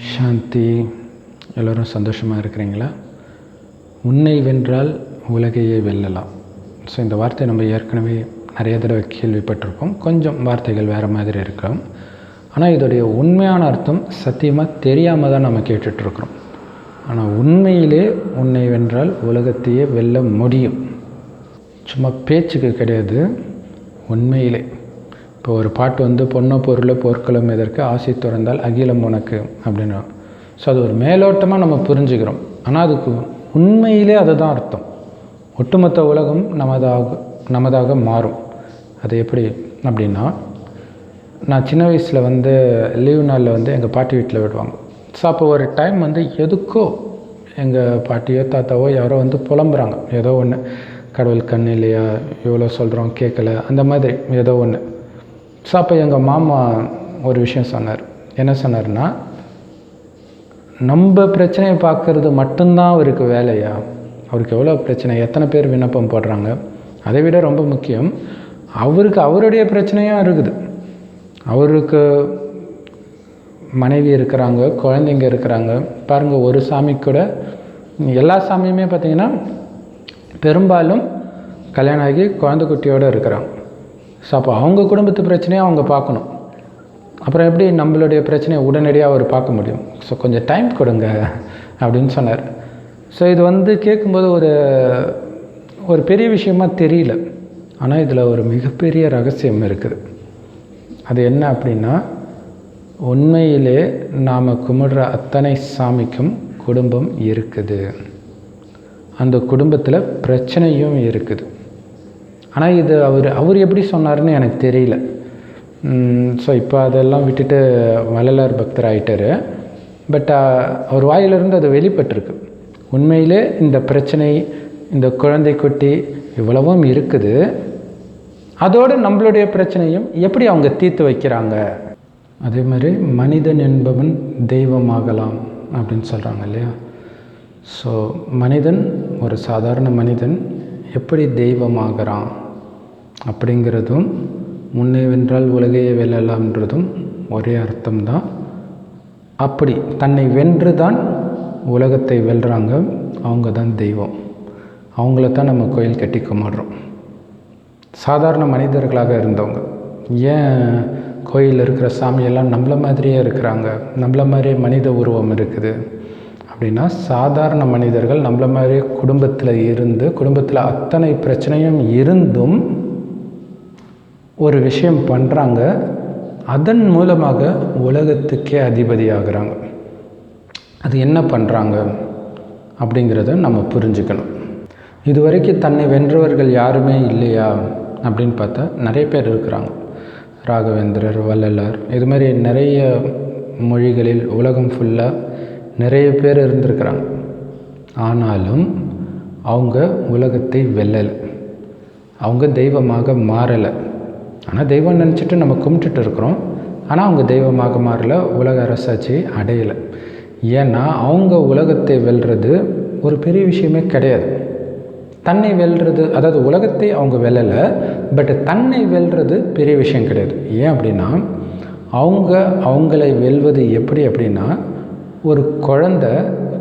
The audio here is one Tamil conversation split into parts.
சாந்தி. எல்லோரும் சந்தோஷமாக இருக்கிறீங்களா? உன்னை வென்றால் உலகையே வெல்லலாம். ஸோ இந்த வார்த்தை நம்ம ஏற்கனவே நிறைய தடவை கேள்விப்பட்டிருப்போம். கொஞ்சம் வார்த்தைகள் வேறு மாதிரி இருக்கும். ஆனால் இதோடைய உண்மையான அர்த்தம் சத்தியமாக தெரியாமல் தான் நம்ம கேட்டுட்ருக்குறோம். ஆனால் உண்மையிலே உன்னை வென்றால் உலகத்தையே வெல்ல முடியும். சும்மா பேச்சுக்கு கிடையாது, உண்மையிலே. இப்போ ஒரு பாட்டு பொன்ன பொருளை போர்க்களம் எதற்கு ஆசை துறந்தால் அகிலம் உனக்கு அப்படின்னு. ஸோ அது ஒரு மேலோட்டமாக நம்ம புரிஞ்சுக்கிறோம். ஆனால் அதுக்கு உண்மையிலே அதுதான் அர்த்தம். ஒட்டுமொத்த உலகம் நமதாக மாறும். அது எப்படி அப்படின்னா, நான் சின்ன வயசில் லீவு நாளில் எங்கள் பாட்டி வீட்டில் விடுவாங்க. ஸோ அப்போ ஒரு டைம் எதுக்கோ எங்கள் பாட்டியோ தாத்தாவோ யாரோ புலம்புறாங்க. ஏதோ ஒன்று, கடவுள் கண் இல்லையா, எவ்வளோ சொல்கிறோம் கேட்கல, அந்த மாதிரி ஏதோ ஒன்று. ஸோ அப்போ எங்கள் மாமா ஒரு விஷயம் சொன்னார். என்ன சொன்னார்னா, நம்ம பிரச்சனையை பார்க்குறது மட்டும்தான் அவருக்கு வேலையா? அவருக்கு எவ்வளோ பிரச்சனை, எத்தனை பேர் விண்ணப்பம் போடுறாங்க, அதை விட ரொம்ப முக்கியம் அவருக்கு அவருடைய பிரச்சனையும் இருக்குது. அவருக்கு மனைவி இருக்கிறாங்க, குழந்தைங்க இருக்கிறாங்க. பாருங்கள், ஒரு சாமி கூட, எல்லா சாமியுமே பார்த்திங்கன்னா பெரும்பாலும் கல்யாணம் ஆகி குழந்தை குட்டியோடு இருக்கிறாங்க. ஸோ அப்போ அவங்க குடும்பத்து பிரச்சனையை அவங்க பார்க்கணும். அப்புறம் எப்படி நம்மளுடைய பிரச்சனையை உடனடியாக அவர் பார்க்க முடியும்? ஸோ கொஞ்சம் டைம் கொடுங்க அப்படின்னு சொன்னார். ஸோ இது கேட்கும்போது ஒரு பெரிய விஷயமாக தெரியல. ஆனால் இதில் ஒரு மிகப்பெரிய ரகசியம் இருக்குது. அது என்ன அப்படின்னா, உண்மையிலே நாம் கும்பிடுற அத்தனை சாமிக்கும் குடும்பம் இருக்குது. அந்த குடும்பத்தில் பிரச்சனையும் இருக்குது. ஆனால் இது அவர் எப்படி சொன்னார்னு எனக்கு தெரியல. ஸோ இப்போ அதெல்லாம் விட்டுட்டு வள்ளலார் பக்தர் ஆகிட்டார். பட் அவர் வாயிலிருந்து அது வெளிப்பட்டிருக்கு. உண்மையிலே இந்த பிரச்சனை, இந்த குழந்தை குட்டி இவ்வளவும் இருக்குது. அதோடு நம்மளுடைய பிரச்சனையும் எப்படி அவங்க தீர்த்து வைக்கிறாங்க. அதே மாதிரி மனிதன் என்பவன் தெய்வமாகலாம் அப்படின்னு சொல்கிறாங்க இல்லையா? ஸோ மனிதன், ஒரு சாதாரண மனிதன் எப்படி தெய்வமாகறான் அப்படிங்கிறதும், முன்னே வென்றால் உலகையே வெல்லலாம்ன்றதும் ஒரே அர்த்தம்தான். அப்படி தன்னை வென்று தான் உலகத்தை வெல்றாங்க. அவங்க தான் தெய்வம். அவங்கள தான் நம்ம கோயில் கட்டி கும்பிடுறோம். சாதாரண மனிதர்களாக இருந்தவங்க ஏன் கோயிலில் இருக்கிற சாமியெல்லாம் நம்மள மாதிரியே இருக்கிறாங்க, நம்மள மாதிரியே மனித உருவம் இருக்குது அப்படின்னா, சாதாரண மனிதர்கள் நம்மள மாதிரியே குடும்பத்தில் அத்தனை பிரச்சனையும் இருந்தும் ஒரு விஷயம் பண்ணுறாங்க. அதன் மூலமாக உலகத்துக்கே அதிபதி ஆகிறாங்க. அது என்ன பண்ணுறாங்க அப்படிங்கிறத நம்ம புரிஞ்சுக்கணும். இதுவரைக்கும் தன்னை வென்றவர்கள் யாருமே இல்லையா அப்படின்னு பார்த்தா நிறைய பேர் இருக்கிறாங்க. ராகவேந்திரர், வள்ளலார், இது மாதிரி நிறைய மொழிகளில் உலகம் ஃபுல்லாக நிறைய பேர் இருந்திருக்கிறாங்க. ஆனாலும் அவங்க உலகத்தை வெல்லலை. அவங்க தெய்வமாக மாறலை. ஆனால் தெய்வம் நினச்சிட்டு நம்ம கும்பிட்டுட்டு இருக்கிறோம். ஆனால் அவங்க தெய்வமாக மாறலை, உலக அரசாட்சியை அடையலை. ஏன்னா அவங்க உலகத்தை வெல்றது ஒரு பெரிய விஷயமே கிடையாது. தன்னை வெல்றது, அதாவது உலகத்தை அவங்க வெல்லலை, பட் தன்னை வெல்றது பெரிய விஷயம் கிடையாது. ஏன் அப்படின்னா, அவங்களை வெல்வது எப்படி அப்படின்னா, ஒரு குழந்தை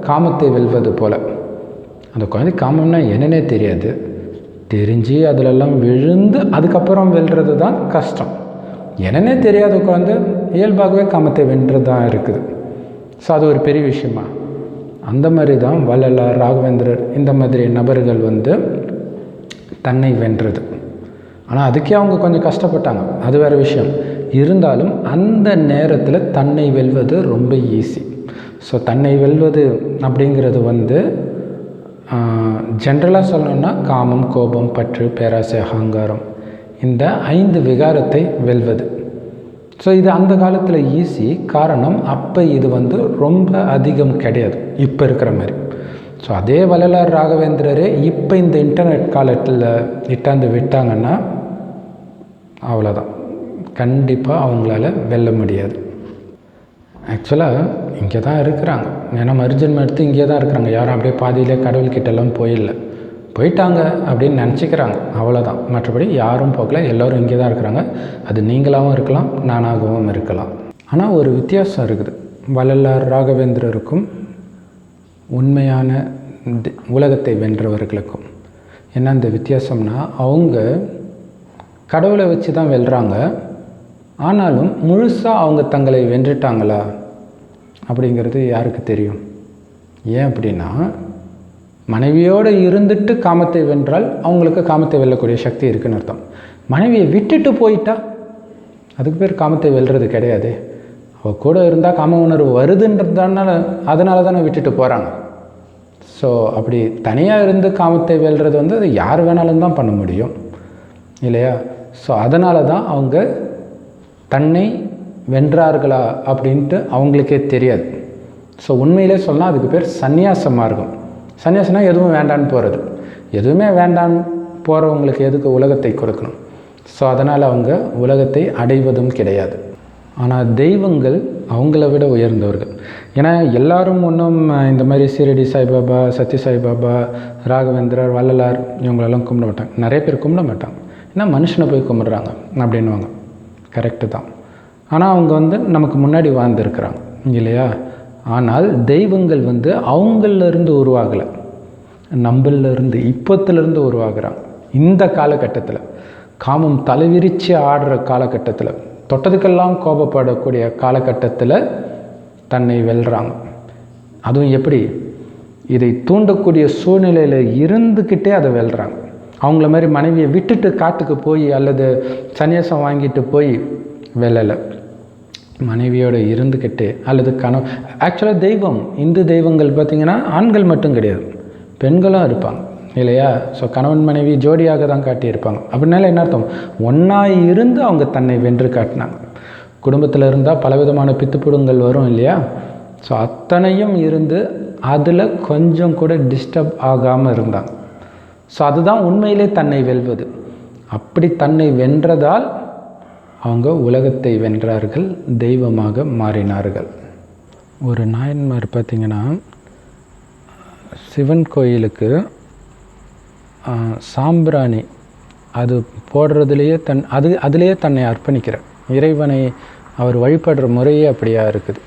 காமத்தை வெல்வது போல். அந்த குழந்தை காமம்னா என்னன்னே தெரியாது, தெரிஞ்சு அதிலெல்லாம் விழுந்து அதுக்கப்புறம் வெல்றது தான் கஷ்டம். என்னன்னே தெரியாத குழந்தை இயல்பாகவே காமத்தை வென்றது தான் இருக்குது. ஸோ அது ஒரு பெரிய விஷயமா? அந்த மாதிரி தான் வள்ளலார், ராகவேந்திரர், இந்த மாதிரி நபர்கள் தன்னை வென்றது. ஆனால் அதுக்கே அவங்க கொஞ்சம் கஷ்டப்பட்டாங்க, அது வேறு விஷயம். இருந்தாலும் அந்த நேரத்தில் தன்னை வெல்வது ரொம்ப ஈஸி. ஸோ தன்னை வெல்வது அப்படிங்கிறது ஜென்ரலாக சொல்லணும்னா காமம், கோபம், பற்று, பேராசை, அகங்காரம், இந்த 5 விகாரத்தை வெல்வது. ஸோ இது அந்த காலத்தில் ஈஸி. காரணம், அப்போ இது ரொம்ப அதிகம் கிடையாது இப்போ இருக்கிற மாதிரி. ஸோ அதே வள்ளலார், ராகவேந்திரரே இப்போ இந்த இன்டர்நெட் காலத்தில் இட்டாந்து விட்டாங்கன்னா அவ்வளோதான், கண்டிப்பாக அவங்களால வெல்ல முடியாது. ஆக்சுவலாக இங்கே தான் இருக்கிறாங்க. ஏன்னா மறுஜன்மம் எடுத்து இங்கே தான் இருக்கிறாங்க. யாரும் அப்படியே பாதியிலே கடவுள்கிட்டலாம் போயிட்டாங்க அப்படின்னு நினச்சிக்கிறாங்க, அவ்வளோதான். மற்றபடி யாரும் போகல, எல்லோரும் இங்கே தான் இருக்கிறாங்க. அது நீங்களாகவும் இருக்கலாம், நானாகவும் இருக்கலாம். ஆனால் ஒரு வித்தியாசம் இருக்குது. வள்ளலார் ராகவேந்திரருக்கும் உண்மையான உலகத்தை வென்றவர்களுக்கும் என்ன அந்த வித்தியாசம்னா, அவங்க கடவுளை வச்சு தான் வெல்றாங்க, ஆனாலும் முழுசாக அவங்க தங்களை வென்றுட்டாங்களா அப்படிங்கிறது யாருக்கு தெரியும்? ஏன் அப்படின்னா, மனைவியோடு இருந்துட்டு காமத்தை வென்றால் அவங்களுக்கு காமத்தை வெல்லக்கூடிய சக்தி இருக்குன்னு அர்த்தம். மனைவியை விட்டுட்டு போயிட்டா அதுக்கு பேர் காமத்தை வெல்றது கிடையாது. அவள் கூட இருந்தால் காம உணர்வு வருதுன்றதுனால அதனால தானே விட்டுட்டு போகிறாங்க. ஸோ அப்படி தனியாக இருந்து காமத்தை வெல்றது அது யார் வேணாலும் தான் பண்ண முடியும் இல்லையா? ஸோ அதனால தான் அவங்க தன்னை வென்றார்களா அப்படின்ட்டு அவங்களுக்கே தெரியாது. ஸோ உண்மையிலே சொன்னால் அதுக்கு பேர் சந்நியாச மார்க்கம். சந்நியாசம்னா எதுவும் வேண்டான்னு போகிறது. எதுவுமே வேண்டான்னு போகிறவங்களுக்கு எதுக்கு உலகத்தை கொடுக்கணும்? ஸோ அதனால் அவங்க உலகத்தை அடைவதும் கிடையாது. ஆனால் தெய்வங்கள் அவங்கள விட உயர்ந்தவர்கள். ஏன்னா எல்லாரும் ஒன்றும் இந்த மாதிரி சீரடி சாய்பாபா, சத்ய சாய்பாபா, ராகவேந்திரர், வள்ளலார் இவங்களெல்லாம் கும்பிட மாட்டாங்க. நிறைய பேர் கும்பிட மாட்டாங்க. ஏன்னா மனுஷனை போய் கும்பிட்றாங்க அப்படின்வாங்க. கரெக்டு தான். ஆனால் அவங்க நமக்கு முன்னாடி வாழ்ந்துருக்குறாங்க இல்லையா? ஆனால் தெய்வங்கள் அவங்களிருந்து உருவாகலை, நம்மளிருந்து இப்போத்துலேருந்து உருவாகிறாங்க. இந்த காலகட்டத்தில் காமம் தலைவிரித்து ஆடுற காலகட்டத்தில், தொட்டதுக்கெல்லாம் கோபப்படக்கூடிய காலகட்டத்தில் தன்னை வெல்றாங்க. அதுவும் எப்படி? இதை தூண்டக்கூடிய சூழ்நிலையில் இருந்துக்கிட்டே அதை வெல்றாங்க. அவங்கள மாதிரி மனைவியை விட்டுட்டு காட்டுக்கு போய் அல்லது சன்னியாசம் வாங்கிட்டு போய் வெல்லலை. மனைவியோடு இருந்துக்கிட்டு அல்லது ஆக்சுவலாக தெய்வம், இந்து தெய்வங்கள் பார்த்திங்கன்னா ஆண்கள் மட்டும் கிடையாது, பெண்களும் இருப்பாங்க இல்லையா? ஸோ கணவன் மனைவி ஜோடியாக தான் காட்டியிருப்பாங்க. அப்படின்னால என்ன அர்த்தம்? ஒன்றா இருந்து அவங்க தன்னை வென்று காட்டினாங்க. குடும்பத்தில் இருந்தால் பலவிதமான பித்துப்புடுங்கள் வரும் இல்லையா? ஸோ அத்தனையும் இருந்து அதில் கொஞ்சம் கூட டிஸ்டர்ப் ஆகாமல் இருந்தாங்க. ஸோ அதுதான் உண்மையிலே தன்னை வெல்வது. அப்படி தன்னை வென்றதால் அவங்க உலகத்தை வென்றார்கள், தெய்வமாக மாறினார்கள். ஒரு நாயன்மார் பார்த்திங்கன்னா, சிவன் கோயிலுக்கு சாம்பிராணி அது போடுறதுலேயே அதுலேயே தன்னை அர்ப்பணிக்கிறார். இறைவனை அவர் வழிபடுற முறையே அப்படியா இருக்குது.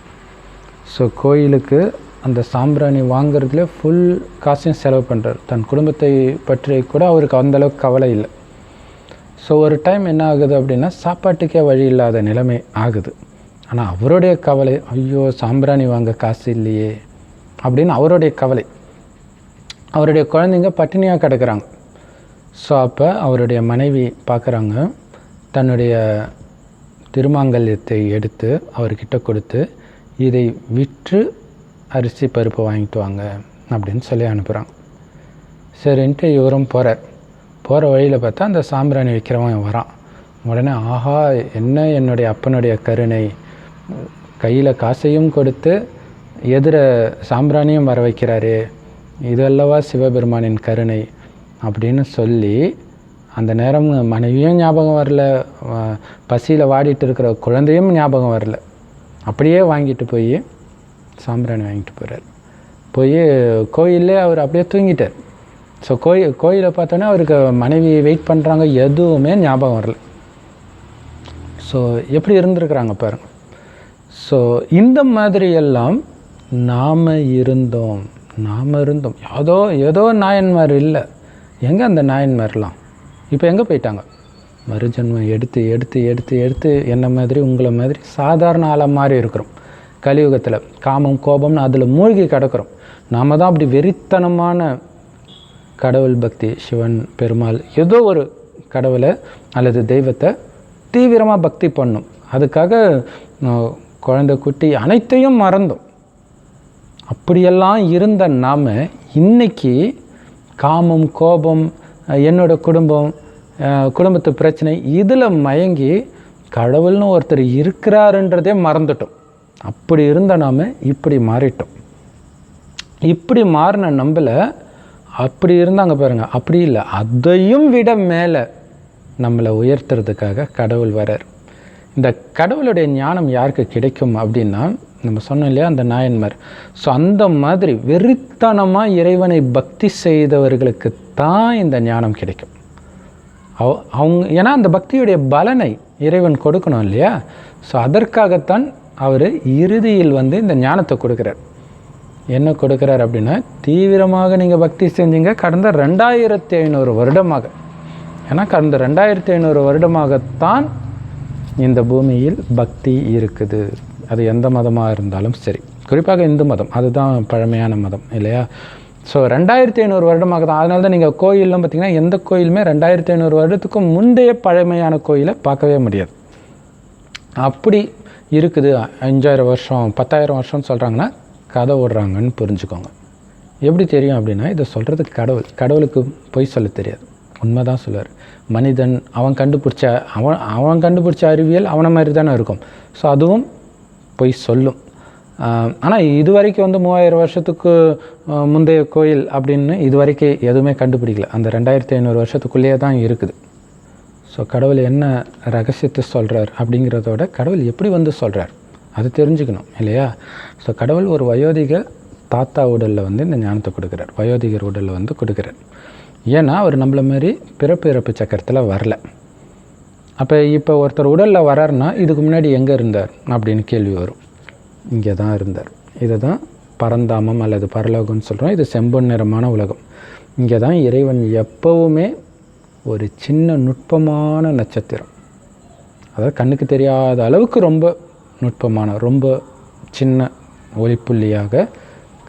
ஸோ கோயிலுக்கு அந்த சாம்பிராணி வாங்கிறதுல ஃபுல் காசையும் செலவு பண்ணுறார். தன் குடும்பத்தை பற்றி கூட அவருக்கு அந்தளவுக்கு கவலை இல்லை. ஸோ ஒரு டைம் என்ன ஆகுது அப்படின்னா, சாப்பாட்டுக்கே வழி இல்லாத நிலைமை ஆகுது. ஆனால் அவருடைய கவலை, ஐயோ சாம்பிராணி வாங்க காசு இல்லையே அப்படின்னு அவருடைய கவலை. அவருடைய குழந்தைங்க பட்டினியாக கிடக்குறாங்க. ஸோ அப்போ அவருடைய மனைவி பார்க்குறாங்க, தன்னுடைய திருமாங்கல்யத்தை எடுத்து அவர்கிட்ட கொடுத்து, இதை விற்று அரிசி பருப்பு வாங்கிட்டு வாங்க அப்படின்னு சொல்லி அனுப்புகிறாங்க. சரின்ட்டு இவரும் போகிற வழியில் பார்த்தா அந்த சாம்பிராணி விற்கிறவன் வரான். உடனே ஆஹா, என்ன என்னுடைய அப்பனுடைய கருணை, கையில் காசையும் கொடுத்து எதிர சாம்பிராணியும் வர வைக்கிறாரு, இதல்லவா சிவபெருமானின் கருணை அப்படின்னு சொல்லி, அந்த நேரம் மனைவியும் ஞாபகம் வரல, பசியில் வாடிட்டு இருக்கிற குழந்தையும் ஞாபகம் வரல. அப்படியே வாங்கிட்டு போய் சாம்பிராணி வாங்கிட்டு போகிறார். போய் கோயிலே அவர் அப்படியே தூங்கிட்டார். ஸோ கோயிலை பார்த்தோன்னே அவருக்கு மனைவி வெயிட் பண்ணுறாங்க, எதுவுமே ஞாபகம் வரல. ஸோ எப்படி இருந்திருக்கிறாங்க பாருங்க. ஸோ இந்த மாதிரியெல்லாம் நாம் இருந்தோம். ஏதோ நாயன்மார் இல்லை. எங்கே அந்த நாயன்மார்லாம்? இப்போ எங்கே போயிட்டாங்க? மறுஜன்மம் எடுத்து எடுத்து எடுத்து எடுத்து என்ன மாதிரி உங்களை மாதிரி சாதாரண ஆளாக மாறி இருக்கிறோம். கலியுகத்தில் காமம் கோபம்னு அதில் மூழ்கி கிடக்கிறோம். நாம் தான் அப்படி வெறித்தனமான கடவுள் பக்தி, சிவன் பெருமாள் ஏதோ ஒரு கடவுளை அல்லது தெய்வத்தை தீவிரமாக பக்தி பண்ணும். அதுக்காக குழந்தை குட்டி அனைத்தையும் மறந்தோம். அப்படியெல்லாம் இருந்த நாம் இன்னைக்கு காமம் கோபம், என்னோட குடும்பத்து பிரச்சனை, இதில் மயங்கி கடவுள்னு ஒருத்தர் இருக்கிறாருன்றதே மறந்துட்டோம். அப்படி இருந்த நாம் இப்படி மாறிட்டோம். இப்படி மாறின நம்மளை அப்படி இருந்தாங்க பாருங்கள், அப்படி இல்லை, அதையும் விட மேலே நம்மளை உயர்த்துறதுக்காக கடவுள் வரார். இந்த கடவுளுடைய ஞானம் யாருக்கு கிடைக்கும் அப்படின்னா, நம்ம சொன்னோம் இல்லையா, அந்த நாயன்மார். ஸோ அந்த மாதிரி வெறித்தனமாக இறைவனை பக்தி செய்தவர்களுக்கு தான் இந்த ஞானம் கிடைக்கும். அவங்க ஏன்னா அந்த பக்தியுடைய பலனை இறைவன் கொடுக்கணும் இல்லையா? ஸோ அதற்காகத்தான் அவர் இறுதியில் இந்த ஞானத்தை கொடுக்குறார். என்ன கொடுக்குறார் அப்படின்னா, தீவிரமாக நீங்கள் பக்தி செஞ்சீங்க கடந்த 2500 வருடமாக. ஏன்னா கடந்த 2500 வருடமாகத்தான் இந்த பூமியில் பக்தி இருக்குது. அது எந்த மதமாக இருந்தாலும் சரி, குறிப்பாக இந்து மதம், அதுதான் பழமையான மதம் இல்லையா? ஸோ 2500 வருடமாக தான். அதனால தான் நீங்கள் கோயிலெலாம் பார்த்திங்கன்னா எந்த கோயிலுமே 2500 வருடத்துக்கு முந்தைய பழமையான கோயிலை பார்க்கவே முடியாது. அப்படி இருக்குது. 5000 வருஷம் 10,000 வருஷம்னு சொல்கிறாங்கன்னா கதை ஓடுறாங்கன்னு புரிஞ்சுக்கோங்க. எப்படி தெரியும் அப்படின்னா, இதை சொல்கிறதுக்கு கடவுளுக்கு பொய் சொல்ல தெரியாது, உண்மை தான் சொல்லுவார். மனிதன் அவன் கண்டுபிடிச்ச அறிவியல் அவனை மாதிரி தானே இருக்கும். ஸோ அதுவும் பொய் சொல்லும். ஆனால் இது வரைக்கும் 3000 வருஷத்துக்கு முந்தைய கோயில் அப்படின்னு இது வரைக்கும் எதுவுமே கண்டுபிடிக்கல. அந்த 2500 வருஷத்துக்குள்ளேயே தான் இருக்குது. ஸோ கடவுள் என்ன ரகசியத்தை சொல்கிறார் அப்படிங்கிறதோட கடவுள் எப்படி சொல்கிறார் அது தெரிஞ்சுக்கணும் இல்லையா? ஸோ கடவுள் ஒரு வயோதிக தாத்தா உடலில் இந்த ஞானத்தை கொடுக்குறார், வயோதிகர் உடலில் கொடுக்குறார். ஏன்னா அவர் நம்மள மாதிரி பிறப்பு இறப்பு சக்கரத்தில் வரல. அப்போ இப்போ ஒருத்தர் உடலில் வராருன்னா இதுக்கு முன்னாடி எங்கே இருந்தார் அப்படின்னு கேள்வி வரும். இங்கே தான் இருந்தார். இதை தான் பரந்தாமம் அல்லது பரலோகம்னு சொல்கிறோம். இது செம்பொன் நிறமான உலகம். இங்கே தான் இறைவன் எப்போவுமே ஒரு சின்ன நுட்பமான நட்சத்திரம், அதாவது கண்ணுக்கு தெரியாத அளவுக்கு ரொம்ப நுட்பமான ரொம்ப சின்ன ஒளிப்புள்ளியாக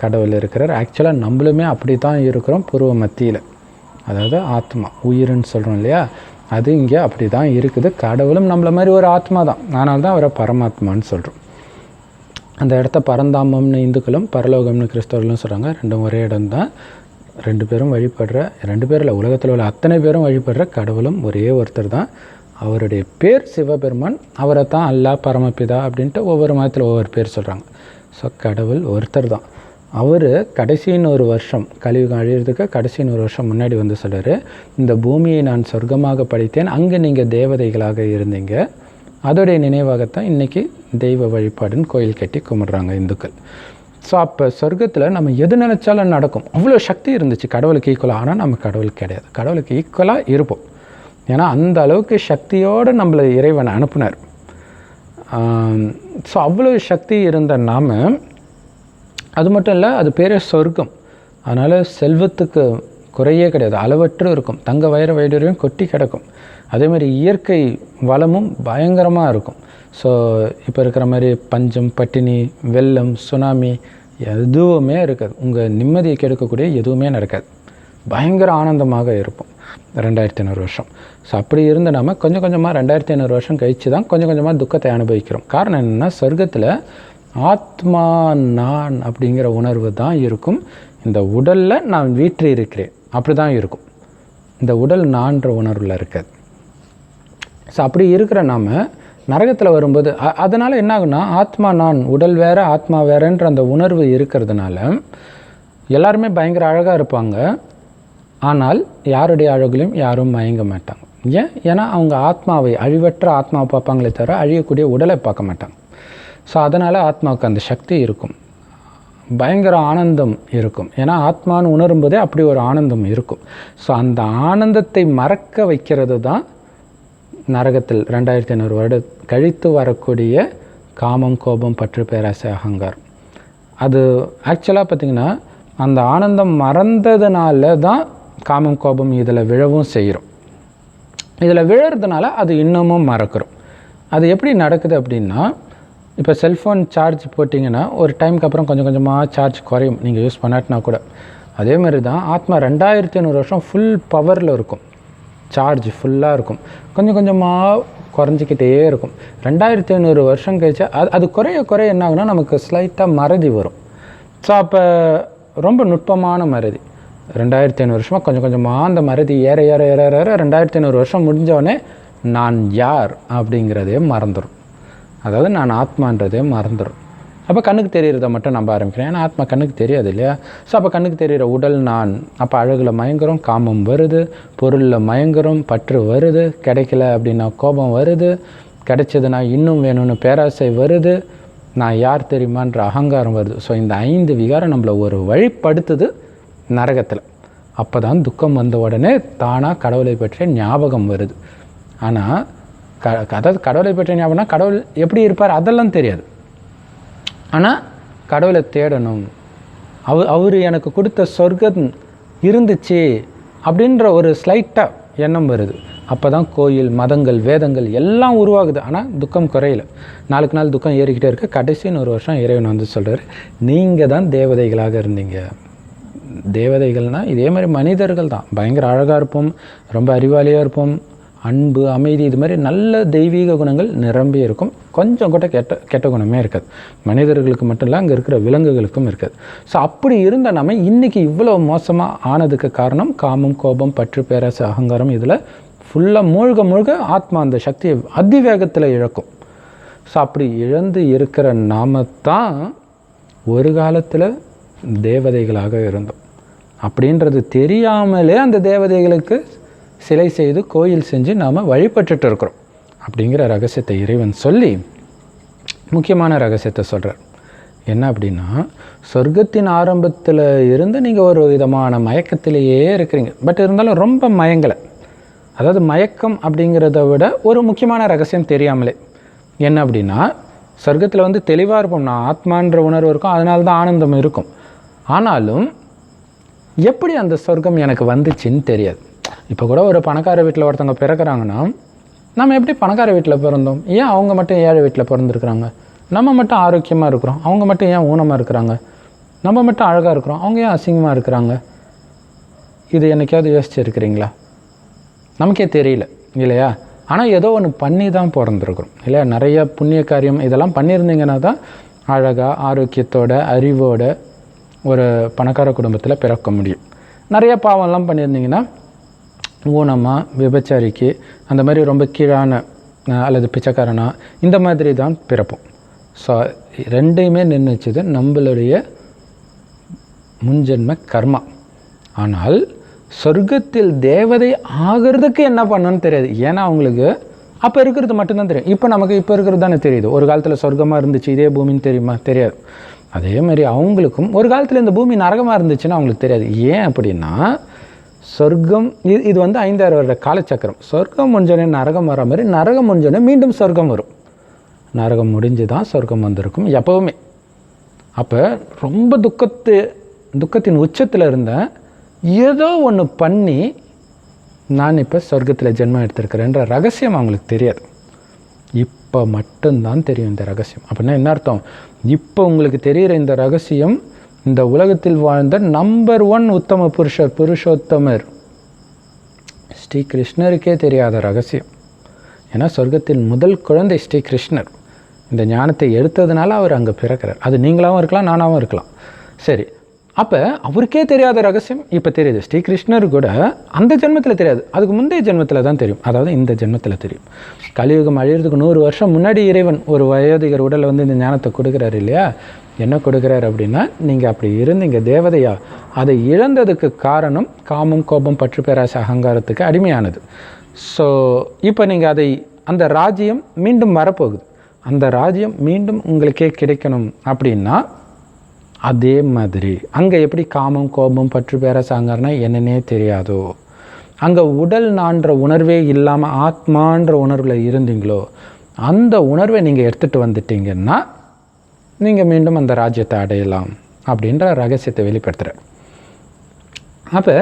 கடவுள் இருக்கிறார். ஆக்சுவலாக நம்மளுமே அப்படி தான் இருக்கிறோம் பூர்வ மத்தியில், அதாவது ஆத்மா உயிர்னு சொல்கிறோம் இல்லையா? அது இங்கே அப்படி தான் இருக்குது. கடவுளும் நம்மள மாதிரி ஒரு ஆத்மா தான், அதனால தான் அவரை பரமாத்மான்னு சொல்கிறோம். அந்த இடத்த பரந்தாமம்னு இந்துக்களும் பரலோகம்னு கிறிஸ்தவர்களும் சொல்கிறாங்க. ரெண்டும் ஒரே இடம் தான். ரெண்டு பேரும் வழிபடுற, ரெண்டு பேரில் உலகத்தில் உள்ள அத்தனை பேரும் வழிபடுற கடவுளும் ஒரே ஒருத்தர் தான். அவருடைய பேர் சிவபெருமான். அவரை தான் அல்லாஹ் பரமபிதா அப்படின்ட்டு ஒவ்வொரு மதத்தில் ஒவ்வொரு பேர் சொல்கிறாங்க. ஸோ கடவுள் ஒருத்தர் தான். அவர் கடைசின்னு ஒரு வருஷம், கலியுகம் அழியிறதுக்கு கடைசின்னு ஒரு வருஷம் முன்னாடி சொல்கிறார், இந்த பூமியை நான் சொர்க்கமாக படைத்தேன், அங்கே நீங்கள் தேவதைகளாக இருந்தீங்க, அதோடைய நினைவாகத்தான் இன்றைக்கி தெய்வ வழிபாடுன்னு கோயில் கட்டி கும்பிட்றாங்க இந்துக்கள். ஸோ அப்போ சொர்க்கத்தில் நம்ம எது நினச்சாலும் நடக்கும். அவ்வளோ சக்தி இருந்துச்சு கடவுளுக்கு ஈக்குவலாக. ஆனால் நம்ம கடவுள் கிடையாது, கடவுளுக்கு ஈக்குவலாக இருப்போம். ஏன்னா அந்த அளவுக்கு சக்தியோடு நம்மளை இறைவன் அனுப்புனார். ஸோ அவ்வளோ சக்தி இருந்த நாம், அது மட்டும் இல்லை அது பேரே சொர்க்கம். அதனால் செல்வத்துக்கு குறையே கிடையாது, அளவற்று இருக்கும். தங்க வைர வைடூரியம் கொட்டி கிடக்கும். அதேமாதிரி இயற்கை வளமும் பயங்கரமாக இருக்கும். ஸோ இப்போ இருக்கிற மாதிரி பஞ்சம், பட்டினி, வெள்ளம், சுனாமி எதுவுமே இருக்காது. உங்கள் நிம்மதியை கெடுக்கக்கூடிய எதுவுமே நடக்காது. பயங்கர ஆனந்தமாக இருப்போம் 2500 வருஷம். ஸோ அப்படி இருந்து நாம் கொஞ்சம் கொஞ்சமாக 2500 வருஷம் கழித்து தான் கொஞ்சம் கொஞ்சமாக துக்கத்தை அனுபவிக்கிறோம். காரணம் என்னென்னா, சொர்க்கத்தில் ஆத்மா நான் அப்படிங்கிற உணர்வு தான் இருக்கும். இந்த உடலில் நான் வீற்று இருக்கிறேன் அப்படி தான் இருக்கும். இந்த உடல் நான்ற உணர்வில் இருக்காது. ஸோ அப்படி இருக்கிற நாம் நரகத்தில் வரும்போது அதனால் என்ன ஆகுனா, ஆத்மா நான், உடல் வேறு ஆத்மா வேறுன்ற அந்த உணர்வு இருக்கிறதுனால எல்லாருமே பயங்கர அழகாக இருப்பாங்க. ஆனால் யாருடைய அழகுலையும் யாரும் மயங்க மாட்டாங்க. ஏன்னா அவங்க ஆத்மாவை, அழிவற்ற ஆத்மாவை பார்ப்பாங்களே தவிர அழியக்கூடிய உடலை பார்க்க மாட்டாங்க. ஸோ அதனால் ஆத்மாவுக்கு அந்த சக்தி இருக்கும், பயங்கர ஆனந்தம் இருக்கும். ஏன்னா ஆத்மான்னு உணரும்போதே அப்படி ஒரு ஆனந்தம் இருக்கும். ஸோ அந்த ஆனந்தத்தை மறக்க வைக்கிறது தான் நரகத்தில் 2500 வருடம் கழித்து வரக்கூடிய காமம், கோபம், பற்று, பேராசை, அகங்காரம். அது ஆக்சுவலாக பார்த்திங்கன்னா அந்த ஆனந்தம் மறந்ததுனால தான் காமம், கோபம் இதில் விழவும் செய்கிறோம். இதில் விழுறதுனால அது இன்னமும் மறக்கிறோம். அது எப்படி நடக்குது அப்படின்னா, இப்போ செல்ஃபோன் சார்ஜ் போட்டிங்கன்னா ஒரு டைமுக்கு அப்புறம் கொஞ்சம் கொஞ்சமாக சார்ஜ் குறையும், நீங்கள் யூஸ் பண்ணாட்டினா கூட. அதேமாதிரி தான் ஆத்மா 2500 வருஷம் ஃபுல் பவரில் இருக்கும், சார்ஜ் ஃபுல்லாக இருக்கும். கொஞ்சம் கொஞ்சமாக குறைஞ்சிக்கிட்டே இருக்கும். 2500 வருஷம் கழிச்சு அது குறைய குறைய என்ன ஆகுனா, நமக்கு ஸ்லைட்டாக மறதி வரும். ஸோ அப்போ ரொம்ப நுட்பமான மறதி. 2500 வருஷமாக கொஞ்சம் கொஞ்சமாக அந்த மறதி ஏற ஏற ஏற ஏற 2500 வருஷம் முடிஞ்சவொடனே நான் யார் அப்படிங்கிறதே மறந்துடும். அதாவது நான் ஆத்மான்றதே மறந்துடும். அப்போ கண்ணுக்கு தெரிகிறத மட்டும் நம்ப ஆரம்பிக்கிறேன். ஏன்னா ஆத்மா கண்ணுக்கு தெரியாது இல்லையா? ஸோ அப்போ கண்ணுக்கு தெரிகிற உடல் நான். அப்போ அழகில் மயங்குறோம், காமம் வருது, பொருளில் மயங்குறோம், பற்று வருது, கிடைக்கல அப்படின்னா கோபம் வருது, கிடைச்சதுன்னா இன்னும் வேணும்னு பேராசை வருது, நான் யார் தெரியுமான்ற அகங்காரம் வருது. ஸோ இந்த 5 விகாரம் நம்மளை ஒரு வழிப்படுத்துது நரகத்தில். அப்போ தான் துக்கம் வந்த உடனே தானாக கடவுளை பற்றிய ஞாபகம் வருது. ஆனால் அதாவது கடவுளை பற்றிய ஞாபகம்னா கடவுள் எப்படி இருப்பார் அதெல்லாம் தெரியாது. ஆனால் கடவுளை தேடணும், அவர் எனக்கு கொடுத்த சொர்க்கம் இருந்துச்சு அப்படின்ற ஒரு ஸ்லைட்டாக எண்ணம் வருது. அப்போ தான் கோயில், மதங்கள், வேதங்கள் எல்லாம் உருவாகுது. ஆனால் துக்கம் குறையல, நாளுக்கு நாள் துக்கம் ஏறிக்கிட்டே இருக்க. கடைசின்னு ஒரு வருஷம் இறைவன் வந்து சொல்கிறார், நீங்கள் தான் தேவதைகளாக இருந்தீங்க. தேவதைகள்னால் இதே மாதிரி மனிதர்கள் தான். பயங்கர அழகாக இருப்போம், ரொம்ப அறிவாளியாக இருப்போம், அன்பு, அமைதி, இது மாதிரி நல்ல தெய்வீக குணங்கள் நிரம்பி இருக்கும். கொஞ்சம் கூட கெட்ட குணமே இருக்காது. மனிதர்களுக்கு மட்டும் இல்லை, அங்கே இருக்கிற விலங்குகளுக்கும் இருக்காது. ஸோ அப்படி இருந்த நம்ம இன்றைக்கி இவ்வளோ மோசமாக ஆனதுக்கு காரணம் காமம், கோபம், பற்று, பேராசை, அகங்காரம். இதில் ஃபுல்லாக மூழ்க ஆத்மா அந்த சக்தியை அதிவேகத்தில் இழக்கும். ஸோ அப்படி இழந்து இருக்கிற நாம தான் ஒரு காலத்தில் தேவதைகளாக இருந்தோம். அப்படின்றது தெரியாமலே அந்த தேவதைகளுக்கு சிலை செய்து கோயில் செஞ்சு நாம் வழிபட்டுட்டு இருக்கிறோம். அப்படிங்கிற ரகசியத்தை இறைவன் சொல்லி முக்கியமான ரகசியத்தை சொல்கிறார். என்ன அப்படின்னா, சொர்க்கத்தின் ஆரம்பத்தில் இருந்து நீங்கள் ஒரு விதமான மயக்கத்திலேயே இருக்கிறீங்க. பட் இருந்தாலும் ரொம்ப மயங்கலை. அதாவது மயக்கம் அப்படிங்கிறத விட ஒரு முக்கியமான ரகசியம் தெரியாமலே. என்ன அப்படின்னா, சொர்க்கத்தில் வந்து தெளிவாக இருப்போம், நான் ஆத்மான்ற உணர்வு இருக்கும், அதனால தான் ஆனந்தம் இருக்கும். ஆனாலும் எப்படி அந்த சொர்க்கம் எனக்கு வந்துச்சுன்னு தெரியாது. இப்போ கூட ஒரு பணக்கார வீட்டில் ஒருத்தவங்க பிறக்கிறாங்கன்னா, நம்ம எப்படி பணக்கார வீட்டில் பிறந்தோம், ஏன் அவங்க மட்டும் ஏழை வீட்டில் பிறந்திருக்கிறாங்க, நம்ம மட்டும் ஆரோக்கியமாக இருக்கிறோம், அவங்க மட்டும் ஏன் ஊனமாக இருக்கிறாங்க, நம்ம மட்டும் அழகாக இருக்கிறோம், அவங்க ஏன் அசிங்கமாக இருக்கிறாங்க, இது என்னைக்காவது யோசிச்சுருக்கிறீங்களா? நமக்கே தெரியல இல்லையா? ஆனால் ஏதோ ஒன்று பண்ணி தான் பிறந்திருக்கிறோம் இல்லையா? நிறைய புண்ணிய காரியம் இதெல்லாம் பண்ணியிருந்தீங்கன்னா தான் அழகாக, ஆரோக்கியத்தோட, அறிவோட ஒரு பணக்கார குடும்பத்தில் பிறக்க முடியும். நிறைய பாவம்லாம் பண்ணியிருந்தீங்கன்னா ஊனமாக, விபச்சாரிக்கு, அந்த மாதிரி ரொம்ப கீழான அல்லது பிச்சைக்காரனா இந்த மாதிரி தான் பிறப்போம். ஸோ ரெண்டையுமே நிர்ணயிச்சது நம்மளுடைய முன்ஜென்ம கர்மா. ஆனால் சொர்க்கத்தில் தேவதை ஆகிறதுக்கு என்ன பண்ணணும்னு தெரியாது. ஏன்னா அவங்களுக்கு அப்போ இருக்கிறது மட்டும்தான் தெரியும். இப்போ நமக்கு இப்போ இருக்கிறது தானே தெரியுது. ஒரு காலத்தில் சொர்க்கமாக இருந்துச்சு, இதே பூமின்னு தெரியுமா? தெரியாது. அதே மாதிரி அவங்களுக்கும் ஒரு காலத்தில் இந்த பூமி நரகமாக இருந்துச்சுன்னா அவங்களுக்கு தெரியாது. ஏன் அப்படின்னா, சொர்க்கம் இது வந்து 5000 வருட காலச்சக்கரம். சொர்க்கம் முடிஞ்சோடனே நரகம் வர மாதிரி, நரகம் முடிஞ்சோடனே மீண்டும் சொர்க்கம் வரும். நரகம் முடிஞ்சு தான் சொர்க்கம் வந்திருக்கும் எப்போவுமே. அப்போ ரொம்ப துக்கத்தின் உச்சத்தில் இருந்தேன், ஏதோ ஒன்று பண்ணி நான் இப்போ சொர்க்கத்தில் ஜென்மம் எடுத்திருக்கிறேன்ற ரகசியம் அவங்களுக்கு தெரியாது. இப்போ மட்டும்தான் தெரியும் இந்த ரகசியம். அப்படின்னா என்ன அர்த்தம்? இப்போ உங்களுக்கு தெரிகிற இந்த ரகசியம் இந்த உலகத்தில் வாழ்ந்த நம்பர் 1 உத்தம புருஷோத்தமர் ஸ்ரீ கிருஷ்ணருக்கே தெரியாத ரகசியம். ஏன்னா சொர்க்கத்தின் முதல் குழந்தை ஸ்ரீ கிருஷ்ணர். இந்த ஞானத்தை எடுத்ததுனால அவர் அங்கே பிறக்கிறார். அது நீங்களாகவும் இருக்கலாம், நானாகவும் இருக்கலாம். சரி, அப்போ அவருக்கே தெரியாத ரகசியம் இப்போ தெரியுது. ஸ்ரீகிருஷ்ணர் கூட அந்த ஜென்மத்தில் தெரியாது, அதுக்கு முந்தைய ஜென்மத்தில் தான் தெரியும். அதாவது இந்த ஜென்மத்தில் தெரியும். கலியுகம் அழியிறதுக்கு 100 வருஷம் முன்னாடி இறைவன் ஒரு வயோதிகர் உடலை வந்து இந்த ஞானத்தை கொடுக்குறாரு இல்லையா? என்ன கொடுக்குறாரு அப்படின்னா, நீங்கள் அப்படி இருந்தீங்க தேவதையா, அதை இழந்ததுக்கு காரணம் காமம், கோபம், பற்று, பேராசை, அகங்காரத்துக்கு அடிமையானது. ஸோ இப்போ நீங்கள் அந்த ராஜ்யம் மீண்டும் வரப்போகுது. அந்த ராஜ்யம் மீண்டும் உங்களுக்கே கிடைக்கணும் அப்படின்னா, அதே மாதிரி அங்கே எப்படி காமம், கோபம், பற்று, பேராசை, அகங்காரம்னா என்னன்னே தெரியாதோ, அங்கே உடல் நான்ற உணர்வே இல்லாமல் ஆத்மான்ற உணர்வில் இருந்தீங்களோ, அந்த உணர்வை நீங்கள் எடுத்துகிட்டு வந்துட்டீங்கன்னா நீங்கள் மீண்டும் அந்த ராஜ்யத்தை அடையலாம் அப்படின்ற ரகசியத்தை வெளிப்படுத்துகிறார். அப்போ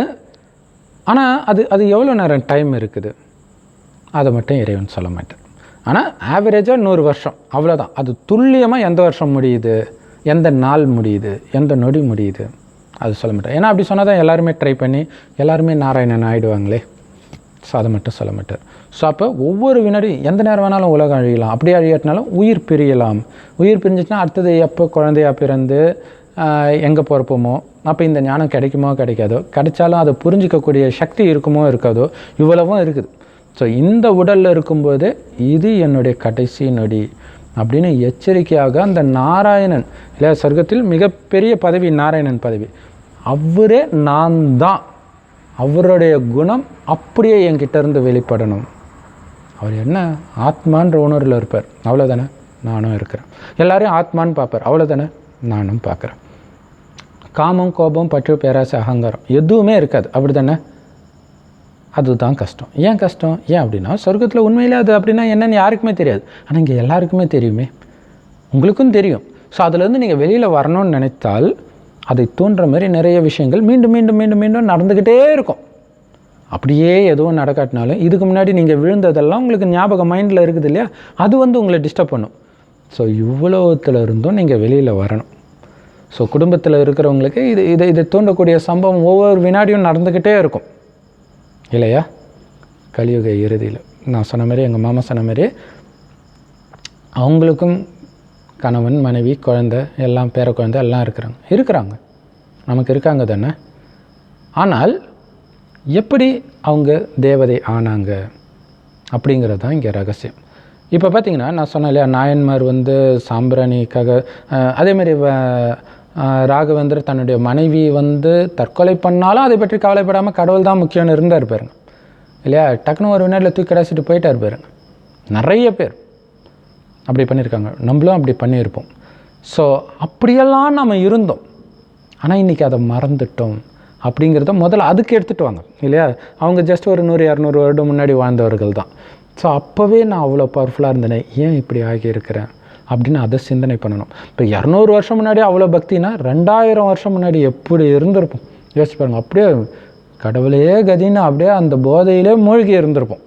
ஆனால் அது எவ்வளோ நேரம் டைம் இருக்குது அதை மட்டும் இறைவன் சொல்ல மாட்டார். ஆனால் ஆவரேஜாக 100 வருஷம் அவ்வளோதான். அது துல்லியமாக எந்த வருஷம் முடியுது, எந்த நாள் முடியுது, எந்த நொடி முடியுது அது சொல்ல மாட்டார். ஏன்னா அப்படி சொன்னால் தான் எல்லாருமே ட்ரை பண்ணி எல்லாருமே நாராயணன் ஆகிடுவாங்களே. ஸோ அதை மட்டும் சொல்ல மாட்டார். ஸோ அப்போ ஒவ்வொரு வினாடி எந்த நேரம் வேணாலும் உலகம் அழியலாம், அப்படியே அழியாட்டினாலும் உயிர் பிரியலாம். உயிர் பிரிஞ்சிச்சுன்னா அடுத்தது எப்போ குழந்தையாக பிறந்து எங்கே பிறப்போமோ, அப்போ இந்த ஞானம் கிடைக்குமோ கிடைக்காதோ, கிடைச்சாலும் அதை புரிஞ்சிக்கக்கூடிய சக்தி இருக்குமோ இருக்காதோ, இவ்வளவும் இருக்குது. ஸோ இந்த உடலில் இருக்கும்போது இது என்னுடைய கடைசி நொடி அப்படின்னு எச்சரிக்கையாக அந்த நாராயணன் இல்லையா, சொர்க்கத்தில் மிகப்பெரிய பதவி நாராயணன் பதவி, அவரே நான் தான், அவருடைய குணம் அப்படியே என்கிட்ட இருந்து வெளிப்படணும். அவர் என்ன ஆத்மான்ற உணர்வில் இருப்பார், அவ்வளோதானே நானும் இருக்கிறேன். எல்லாரையும் ஆத்மான்னு பார்ப்பார், அவ்வளோதானே நானும் பார்க்குறேன். காமம், கோபம், பற்று, பேராசை, அகங்காரம் எதுவுமே இருக்காது, அப்படி தானே? அதுதான் கஷ்டம். ஏன் கஷ்டம்? ஏன் அப்படின்னா, சொர்க்கத்தில் உண்மையிலே அது அப்படின்னா என்னென்னு யாருக்குமே தெரியாது. ஆனால் இங்கே எல்லாருக்குமே தெரியுமே. உங்களுக்கும் தெரியும். ஸோ அதுலேருந்து நீங்கள் வெளியில் வரணும்னு நினைத்தால் அதை தூண்டுற மாதிரி நிறைய விஷயங்கள் மீண்டும் மீண்டும் மீண்டும் மீண்டும் நடந்துக்கிட்டே இருக்கும். அப்படியே எதுவும் நடக்காட்டினாலும் இதுக்கு முன்னாடி நீங்கள் விழுந்ததெல்லாம் உங்களுக்கு ஞாபகம் மைண்டில் இருக்குது இல்லையா, அது உங்களை டிஸ்டர்ப் பண்ணும். ஸோ இவ்வளோத்துல இருந்தும் நீங்கள் வெளியில் வரணும். ஸோ குடும்பத்தில் இருக்கிறவங்களுக்கு இதை தூண்டக்கூடிய சம்பவம் ஒவ்வொரு வினாடியும் நடந்துக்கிட்டே இருக்கும் இல்லையா. கலியுக இறுதியில் நான் சொன்ன மாதிரி, எங்கள் மாமா சொன்ன மாதிரி, அவங்களுக்கும் கணவன் மனைவி குழந்தை எல்லாம் பேர குழந்தை எல்லாம் இருக்கிறாங்க நமக்கு இருக்காங்க தானே. ஆனால் எப்படி அவங்க தேவதை ஆனாங்க அப்படிங்கிறது தான் இங்கே ரகசியம். இப்போ பார்த்தீங்கன்னா நான் சொன்னேன் இல்லையா, நாயன்மார் சாம்பிராணிக்காக, அதேமாதிரி ராகவேந்தர் தன்னுடைய மனைவி தற்கொலை பண்ணாலும் அதை பற்றி கவலைப்படாமல் கடவுள் தான் முக்கியம்னு இருந்தார் பாருங்க இல்லையா. டக்குன்னு ஒரு வினாடியில் தூக்கி கடைசிட்டு போயிட்டார் பாருங்க. நிறைய பேர் அப்படி பண்ணியிருக்காங்க, நம்மளும் அப்படி பண்ணியிருப்போம். ஸோ அப்படியெல்லாம் நம்ம இருந்தோம், ஆனால் இன்றைக்கி அதை மறந்துட்டோம் அப்படிங்கிறத முதல்ல அதுக்கு எடுத்துகிட்டு வாங்க இல்லையா. அவங்க ஜஸ்ட் ஒரு 100-200 வருடம் முன்னாடி வாழ்ந்தவர்கள் தான். ஸோ அப்போவே நான் அவ்வளோ பவர்ஃபுல்லாக இருந்தேனே, ஏன் இப்படி ஆகியிருக்கிறேன் அப்படின்னு அதை சிந்தனை பண்ணணும். இப்போ 200 வருஷம் முன்னாடி அவ்வளோ பக்தினா 2000 வருஷம் முன்னாடி எப்படி இருந்திருப்போம் யோசிச்சு பாருங்கள். அப்படியே கடவுளே கதின்னு அப்படியே அந்த போதையிலே மூழ்கி இருந்திருப்போம்,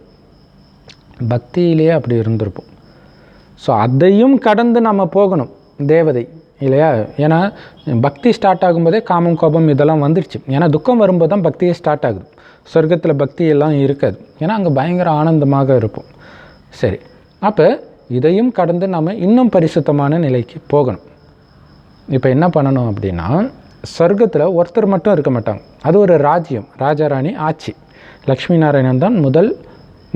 பக்தியிலே அப்படி இருந்திருப்போம். ஸோ அதையும் கடந்து நம்ம போகணும் தேவதை இல்லையா. ஏன்னா பக்தி ஸ்டார்ட் ஆகும்போதே காமம் கோபம் இதெல்லாம் வந்துடுச்சு. ஏன்னா துக்கம் வரும்போது தான் பக்தியே ஸ்டார்ட் ஆகுது. சொர்க்கத்தில் பக்தி எல்லாம் இருக்காது, ஏன்னா அங்கே பயங்கர ஆனந்தமாக இருப்போம். சரி, அப்போ இதையும் கடந்து நம்ம இன்னும் பரிசுத்தமான நிலைக்கு போகணும். இப்போ என்ன பண்ணணும் அப்படின்னா, சொர்க்கத்தில் ஒருத்தர் மட்டும் இருக்க மாட்டாங்க, அது ஒரு ராஜ்யம், ராஜாராணி ஆட்சி. லக்ஷ்மி நாராயணன் தான் முதல்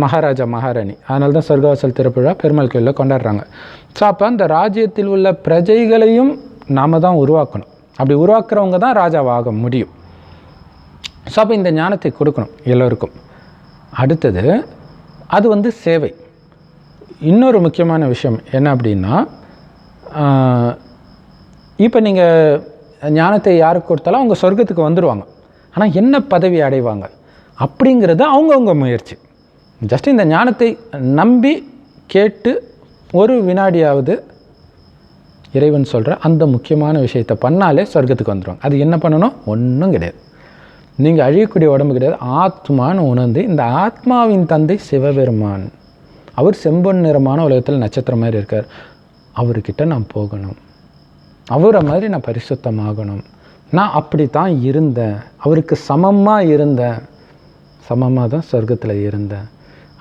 மகாராஜா மகாராணி. அதனால தான் சொர்க்கவாசல் திருவிழா பெருமாள் கோயிலில் கொண்டாடுறாங்க. ஸோ அப்போ அந்த ராஜ்யத்தில் உள்ள பிரஜைகளையும் நாம் தான் உருவாக்கணும். அப்படி உருவாக்குறவங்க தான் ராஜாவாக முடியும். ஸோ அப்போ இந்த ஞானத்தை கொடுக்கணும் எல்லோருக்கும். அடுத்தது அது சேவை. இன்னொரு முக்கியமான விஷயம் என்ன அப்படின்னா, இப்போ நீங்கள் ஞானத்தை யாருக்கு கொடுத்தாலும் அவங்க சொர்க்கத்துக்கு வந்துடுவாங்க. ஆனால் என்ன பதவி அடைவாங்க அப்படிங்கிறது அவங்கவுங்க முயற்சி. ஜஸ்ட் இந்த ஞானத்தை நம்பி கேட்டு ஒரு வினாடியாவது இறைவன் சொல்கிற அந்த முக்கியமான விஷயத்தை பண்ணாலே சொர்க்கத்துக்கு வந்துடுவாங்க. அது என்ன பண்ணணும்? ஒன்றும் கிடையாது. நீங்கள் அழியக்கூடிய உடம்பு கிடையாது, ஆத்மான்னு உணர்ந்து இந்த ஆத்மாவின் தந்தை சிவபெருமான், அவர் செம்பொன் நிறமான உலகத்தில் நட்சத்திரம் மாதிரி இருக்கார், அவர்கிட்ட நான் போகணும், அவரை மாதிரி நான் பரிசுத்தமாகணும், நான் அப்படி தான் இருந்தேன், அவருக்கு சமமாக இருந்தேன், சமமாக தான் சொர்க்கத்தில் இருந்தேன்.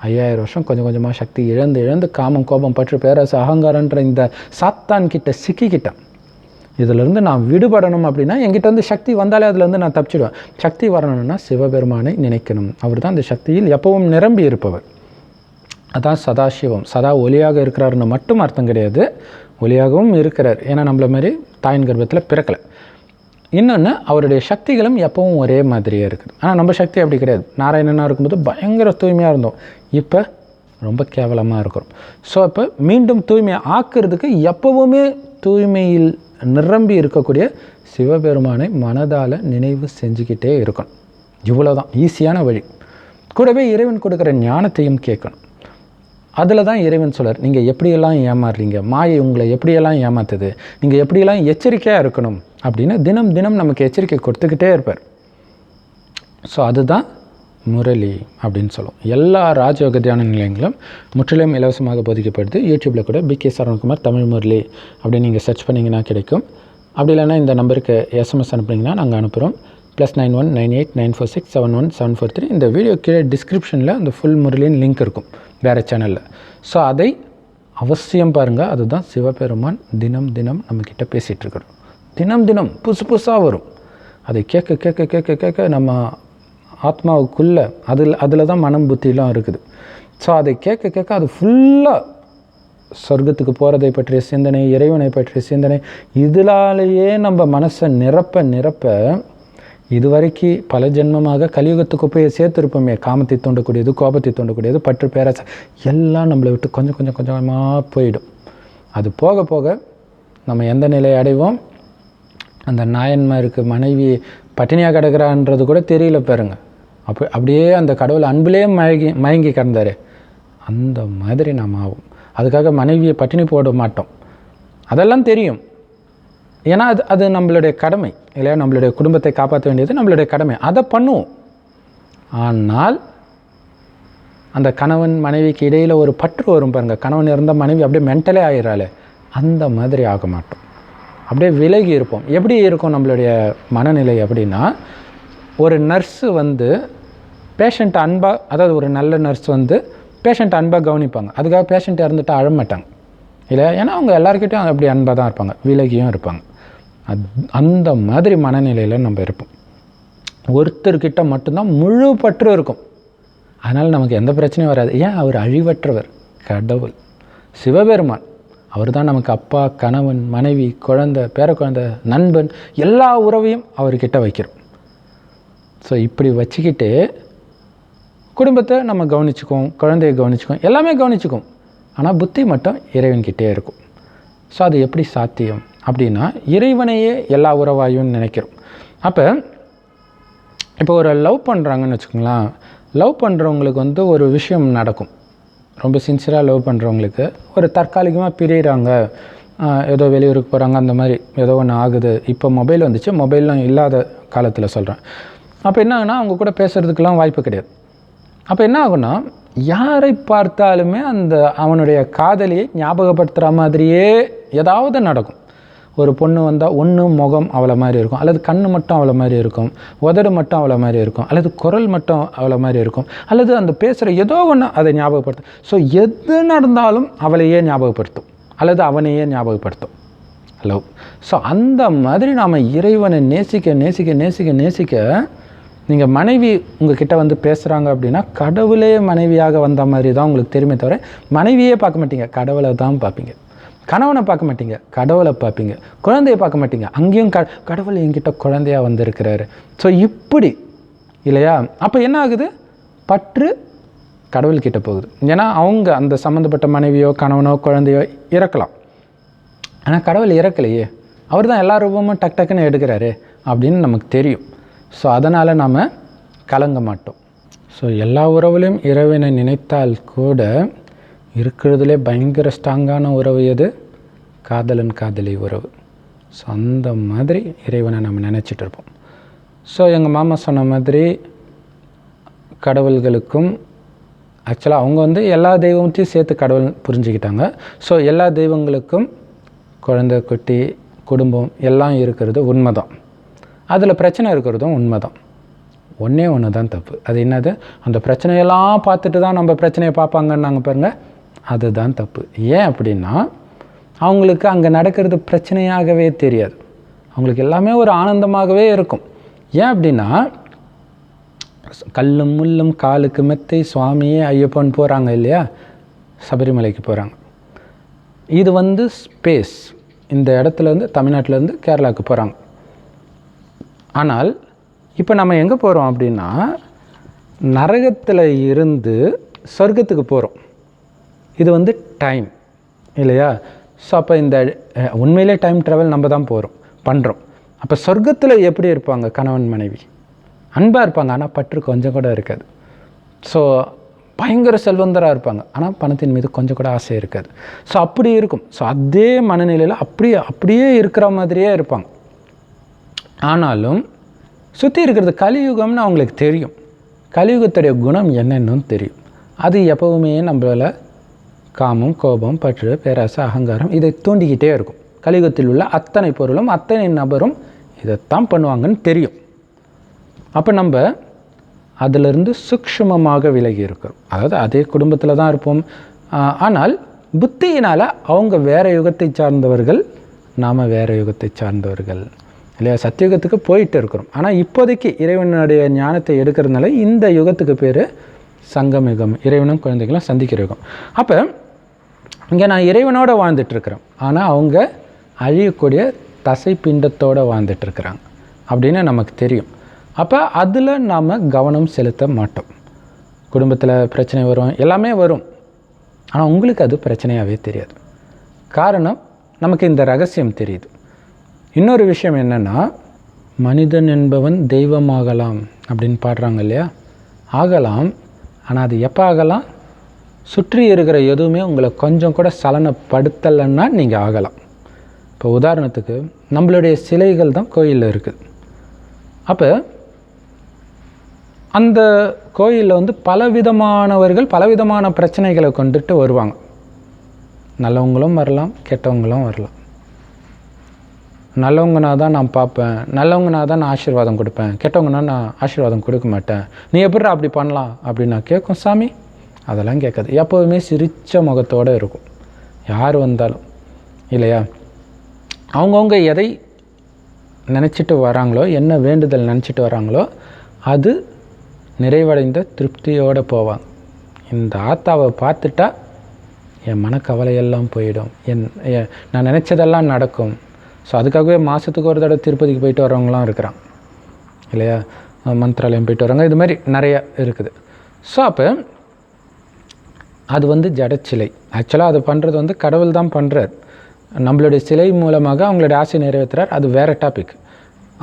5000 வருஷம் கொஞ்சம் கொஞ்சமாக சக்தி இழந்து காமம் கோபம் பற்று பேராசை அகங்காரன்ற இந்த சாத்தான் கிட்ட சிக்கிக்கிட்டேன். இதிலேருந்து நான் விடுபடணும் அப்படின்னா என்கிட்ட சக்தி வந்தாலே அதுலேருந்து நான் தப்பிச்சிடுவேன். சக்தி வரணும்னா சிவபெருமானை நினைக்கணும், அவர் தான் அந்த சக்தியில் எப்பவும் நிரம்பி இருப்பவர். அதான் சதாசிவம். சதா ஒளியாக இருக்கிறாருன்னு மட்டும் அர்த்தம் கிடையாது, ஒளியாகவும் இருக்கிறார். ஏன்னா நம்மள மாதிரி தாயின் கர்ப்பத்தில் பிறக்கலை. இன்னொன்று, அவருடைய சக்திகளும் எப்பவும் ஒரே மாதிரியே இருக்குது. ஆனால் நம்ம சக்தி அப்படி கிடையாது. நாராயணனாக இருக்கும்போது பயங்கர தூய்மையாக இருந்தோம், இப்போ ரொம்ப கேவலமாக இருக்கிறோம். ஸோ இப்போ மீண்டும் தூய்மையை ஆக்கிறதுக்கு எப்போவுமே தூய்மையில் நிரம்பி இருக்கக்கூடிய சிவபெருமானை மனதால் நினைவு செஞ்சுக்கிட்டே இருக்கணும். இவ்வளோதான் ஈஸியான வழி. கூடவே இறைவன் கொடுக்குற ஞானத்தையும் கேட்கணும். அதில் தான் இறைவன் சொல்கிறார், நீங்கள் எப்படியெல்லாம் ஏமாறுறீங்க, மாயை உங்களை எப்படியெல்லாம் ஏமாத்துது, நீங்கள் எப்படியெல்லாம் எச்சரிக்கையாக இருக்கணும் அப்படின்னு தினம் தினம் நமக்கு எச்சரிக்கை கொடுத்துக்கிட்டே இருப்பார். ஸோ அதுதான் முரளி அப்படின்னு சொல்லுவோம். எல்லா ராஜயோக தியான நிலையங்களும் முற்றிலும் இலவசமாக போதிக்கப்படுது. யூடியூப்பில் கூட BK சரவணகுமார் தமிழ் முரளி அப்படின்னு நீங்கள் சர்ச் பண்ணிங்கன்னா கிடைக்கும். அப்படி இல்லைன்னா இந்த நம்பருக்கு SMS அனுப்புனீங்கன்னா நாங்கள் அனுப்புகிறோம். +91 98 946 71 743. இந்த வீடியோ கீழே டிஸ்கிரிப்ஷனில் அந்த ஃபுல் முரளியின் லிங்க் இருக்கும் வேறு சேனலில். ஸோ அதை அவசியம் பாருங்கள். அதுதான் சிவபெருமான் தினம் தினம் நம்மக்கிட்ட பேசிகிட்ருக்குறோம். தினம் தினம் புதுசாக வரும். அதை கேட்க கேட்க கேட்க கேட்க நம்ம ஆத்மாவுக்குள்ளே அதில் தான் மனம் புத்திலாம் இருக்குது. ஸோ அதை கேட்க கேட்க அது ஃபுல்லாக சொர்க்கத்துக்கு போகிறதை பற்றிய சிந்தனை, இறைவனை பற்றிய சிந்தனை, இதனாலேயே நம்ம மனசை நிரப்ப இதுவரைக்கும் பல ஜென்மமாக கலியுகத்துக்கு போய் சேர்த்துருப்போமே, காமத்தை தூண்டக்கூடியது, கோபத்தை தூண்டக்கூடியது, பற்று பேராசை எல்லாம் நம்மளை விட்டு கொஞ்சம் கொஞ்சம் கொஞ்சமாக போயிடும். அது போக போக நம்ம எந்த நிலையை அடைவோம்? அந்த நாயன்மாருக்கு மனைவி பட்டினியாக கிடக்கிறான்றது கூட தெரியல பாருங்க. அப்படியே அந்த கடவுள் அன்பிலே மயங்கி கிடந்தார், அந்த மாதிரி நாம் ஆகும். அதுக்காக மனைவியை பட்டினி போட மாட்டோம், அதெல்லாம் தெரியும். ஏன்னா அது நம்மளுடைய கடமை இல்லையா, நம்மளுடைய குடும்பத்தை காப்பாற்ற வேண்டியது நம்மளுடைய கடமை, அதை பண்ணுவோம். ஆனால் அந்த கணவன் மனைவிக்கு இடையில் ஒரு பற்று வரும் பாருங்கள், கணவன் இருந்தால் மனைவி அப்படியே மென்டலே ஆயிடுறாள், அந்த மாதிரி ஆக மாட்டோம், அப்படியே விலகி இருப்போம். எப்படி இருக்கும் நம்மளுடைய மனநிலை அப்படின்னா, ஒரு நர்ஸு வந்து பேஷண்ட்டை அன்பாக, அதாவது ஒரு நல்ல நர்ஸ் வந்து பேஷண்ட்டை அன்பாக கவனிப்பாங்க, அதுக்காக பேஷண்ட் இறந்துட்டு அழ மாட்டாங்க இல்லையா, ஏன்னா அவங்க எல்லாருக்கிட்டையும் அப்படி அன்பாக தான் இருப்பாங்க, விலகியும் இருப்பாங்க. அந்த மாதிரி மனநிலையில் நம்ம இருப்போம். ஒருத்தர்கிட்ட மட்டும்தான் முழு பற்று இருக்கும், அதனால் நமக்கு எந்த பிரச்சனையும் வராது. ஏன்? அவர் அழிவற்றவர், கடவுள் சிவபெருமான். அவர் தான் நமக்கு அப்பா, கணவன், மனைவி, குழந்தை, பேரக்குழந்தை, நண்பன், எல்லா உறவையும் அவர்கிட்ட வைக்கிறோம். ஸோ இப்படி வச்சுக்கிட்டு குடும்பத்தை நம்ம கவனிச்சுக்குவோம், குழந்தைய கவனிச்சுக்குவோம், எல்லாமே கவனிச்சுக்குவோம். ஆனால் புத்தி மட்டும் இறைவன்கிட்டே இருக்கும். ஸோ அது எப்படி சாத்தியம் அப்படின்னா, இறைவனையே எல்லா உறவாயும் நினைக்கிறோம். இப்போ ஒரு லவ் பண்ணுறாங்கன்னு வச்சுக்கோங்களேன், லவ் பண்ணுறவங்களுக்கு வந்து ஒரு விஷயம் நடக்கும், ரொம்ப சின்சியராக லவ் பண்ணுறவங்களுக்கு ஒரு தற்காலிகமாக பிரிகிறாங்க, ஏதோ வெளியூருக்கு போகிறாங்க, அந்த மாதிரி ஏதோ ஒன்று ஆகுது. இப்போ மொபைல் வந்துச்சு, மொபைல்லாம் இல்லாத காலத்தில் சொல்கிறேன். அப்போ என்ன ஆகுனா, அவங்க கூட பேசுகிறதுக்கெலாம் வாய்ப்பு கிடையாது. அப்போ என்ன ஆகுனா, யாரை பார்த்தாலுமே அந்த அவனுடைய காதலியை ஞாபகப்படுத்துகிற மாதிரியே ஏதாவது நடக்கும். ஒரு பொண்ணு வந்தால் ஒன்று முகம் அவளை மாதிரி இருக்கும், அல்லது கண் மட்டும் அவளை மாதிரி இருக்கும், உதடு மட்டும் அவளை மாதிரி இருக்கும், அல்லது குரல் மட்டும் அவளை மாதிரி இருக்கும், அல்லது அந்த பேசுகிற ஏதோ ஒன்று அதை ஞாபகப்படுத்தும். ஸோ எது நடந்தாலும் அவளையே ஞாபகப்படுத்தும், அல்லது அவனையே ஞாபகப்படுத்தும். ஹலோ. ஸோ அந்த மாதிரி நாம் இறைவனை நேசிக்க நேசிக்க நேசிக்க நேசிக்க, நீங்கள் மனைவி உங்ககிட்ட வந்து பேசுகிறாங்க அப்படின்னா, கடவுளே மனைவியாக வந்த மாதிரி தான் உங்களுக்கு தெரியுமே தவிர, மனைவியே பார்க்க மாட்டீங்க, கடவுளை தான் பார்ப்பீங்க. கணவனை பார்க்க மாட்டீங்க, கடவுளை பார்ப்பீங்க. குழந்தையை பார்க்க மாட்டீங்க, அங்கேயும் கடவுள் என்கிட்ட குழந்தையாக வந்திருக்கிறாரு. ஸோ இப்படி இல்லையா? அப்போ என்ன ஆகுது? பற்று கடவுள்கிட்ட போகுது. ஏன்னா அவங்க அந்த சம்மந்தப்பட்ட மனைவியோ கணவனோ குழந்தையோ இறக்கலாம், ஆனால் கடவுள் இறக்கலையே, அவர் தான் எல்லா ரூபமும் டக் டக்குன்னு எடுக்கிறாரு அப்படின்னு நமக்கு தெரியும். ஸோ அதனால் நாம் கலங்க மாட்டோம். ஸோ எல்லா உறவுலையும் இறைவனை நினைத்தால் கூட இருக்கிறதுலே பயங்கர ஸ்ட்ராங்கான உறவு எது? காதலன் காதலி உறவு. ஸோ அந்த மாதிரி இறைவனை நம்ம நினச்சிட்டு இருப்போம். ஸோ எங்கள் மாமா சொன்ன மாதிரி கடவுள்களுக்கும் ஆக்சுவலாக அவங்க வந்து எல்லா தெய்வத்தையும் சேர்த்து கடவுள் புரிஞ்சுக்கிட்டாங்க. ஸோ எல்லா தெய்வங்களுக்கும் குழந்தை, குட்டி, குடும்பம் எல்லாம் இருக்கிறது உண்மைதான், அதில் பிரச்சனை இருக்கிறதும் உண்மைதான். ஒன்றே ஒன்று தான் தப்பு. அது என்னது? அந்த பிரச்சனையெல்லாம் பார்த்துட்டு தான் நம்ம பிரச்சனையை பார்ப்பாங்கன்னு நாங்கள் பாருங்கள், அதுதான் தப்பு. ஏன் அப்படின்னா, அவங்களுக்கு அங்கே நடக்கிறது பிரச்சனையாகவே தெரியாது, அவங்களுக்கு எல்லாமே ஒரு ஆனந்தமாகவே இருக்கும். ஏன் அப்படின்னா, கல்லும் முள்ளும் காலுக்கு மெத்தை சுவாமியே ஐயப்பன் போகிறாங்க இல்லையா, சபரிமலைக்கு போகிறாங்க. இது வந்து ஸ்பேஸ், இந்த இடத்துலேருந்து தமிழ்நாட்டிலேருந்து கேரளாவுக்கு போகிறாங்க. ஆனால் இப்போ நம்ம எங்கே போகிறோம் அப்படின்னா, நரகத்தில் இருந்து சொர்க்கத்துக்கு போகிறோம். இது வந்து டைம் இல்லையா? ஸோ அப்போ இந்த உண்மையிலே டைம் ட்ராவல் நம்ம தான் பண்ணுறோம். அப்போ சொர்க்கத்தில் எப்படி இருப்பாங்க? கணவன் மனைவி அன்பாக இருப்பாங்க, ஆனால் பற்று கொஞ்சம் கூட இருக்காது. ஸோ பயங்கர செல்வந்தராக இருப்பாங்க, ஆனால் பணத்தின் மீது கொஞ்சம் கூட ஆசை இருக்காது. ஸோ அப்படி இருக்கும். ஸோ அதே மனநிலையில் அப்படியே இருக்கிற மாதிரியே இருப்பாங்க. ஆனாலும் சுற்றி இருக்கிறது கலியுகம்னு அவங்களுக்கு தெரியும், கலியுகத்துடைய குணம் என்னென்னு தெரியும். அது எப்போவுமே நம்மளால் காமம், கோபம், பற்று, பேராசை, அகங்காரம் இதை தூண்டிக்கிட்டே இருக்கும். கலியுகத்தில் உள்ள அத்தனை பொருளும் அத்தனை நபரும் இதைத்தான் பண்ணுவாங்கன்னு தெரியும். அப்போ நம்ம அதிலிருந்து சூக்ஷ்மமாக விலகி இருக்கிறோம். அதாவது அதே குடும்பத்தில் தான் இருப்போம், ஆனால் புத்தியினால் அவங்க வேறு யுகத்தை சார்ந்தவர்கள், நாம் வேறு யுகத்தை சார்ந்தவர்கள் இல்லையா? சத்தியுகத்துக்கு போயிட்டு இருக்கிறோம். ஆனால் இப்போதைக்கு இறைவனுடைய ஞானத்தை எடுக்கிறதுனால இந்த யுகத்துக்கு பேர் சங்கம் யுகம், இறைவனும் குழந்தைகளும் சந்திக்கிற யுகம். அப்போ இங்கே நான் இறைவனோடு வாழ்ந்துட்டுருக்கிறேன், ஆனால் அவங்க அழியக்கூடிய தசை பிண்டத்தோடு வாழ்ந்துட்டுருக்குறாங்க அப்படின்னு நமக்கு தெரியும். அப்போ அதில் நாம் கவனம் செலுத்த மாட்டோம். குடும்பத்தில் பிரச்சனை வரும், எல்லாமே வரும், ஆனால் உங்களுக்கு அது பிரச்சனையாகவே தெரியாது. காரணம், நமக்கு இந்த ரகசியம் தெரியுது. இன்னொரு விஷயம் என்னென்னா, மனிதன் என்பவன் தெய்வமாகலாம் அப்படின்னு பாடுறாங்க இல்லையா? ஆகலாம், ஆனால் அது எப்போ ஆகலாம்? சுற்றி இருக்கிற எதுவுமே உங்களை கொஞ்சம் கூட சலனப்படுத்தலைன்னா நீங்கள் ஆகலாம். இப்போ உதாரணத்துக்கு நம்மளுடைய சிலைகள் தான் கோயிலில் இருக்குது. அப்போ அந்த கோயிலில் வந்து பலவிதமானவர்கள் பலவிதமான பிரச்சனைகளை கொண்டுட்டு வருவாங்க. நல்லவங்களும் வரலாம், கெட்டவங்களும் வரலாம். நல்லவங்கனா தான் நான் பார்ப்பேன், நல்லவங்கனா தான் நான் ஆசீர்வாதம் கொடுப்பேன், கெட்டவங்கன்னா நான் ஆசீர்வாதம் கொடுக்க மாட்டேன், நீ எப்படி அப்படி பண்ணலாம் அப்படின்னு நான் கேட்கும் சாமி. அதெல்லாம் கேட்காது. எப்போதுமே சிரித்த முகத்தோடு இருக்கும் யார் வந்தாலும், இல்லையா? அவங்கவுங்க எதை நினச்சிட்டு வராங்களோ, என்ன வேண்டுதல் நினச்சிட்டு வராங்களோ அது நிறைவடைந்த திருப்தியோடு போவாங்க. இந்த ஆத்தாவை பார்த்துட்டா என் மனக்கவலையெல்லாம் போயிடும், நான் நினச்சதெல்லாம் நடக்கும். ஸோ அதுக்காகவே மாதத்துக்கு ஒரு தடவை திருப்பதிக்கு போயிட்டு வரவங்களாம் இருக்கிறாங்க, இல்லையா? மந்திராலயம் போயிட்டு வராங்க. இது மாதிரி நிறைய இருக்குது. ஸோ அப்போ அது வந்து ஜடச்சிலை. ஆக்சுவலாக அது பண்ணுறது வந்து கடவுள் தான் பண்ணுறார். நம்மளுடைய சிலை மூலமாக அவங்களுடைய ஆசை நிறைவேற்றுறார். அது வேறு டாபிக்.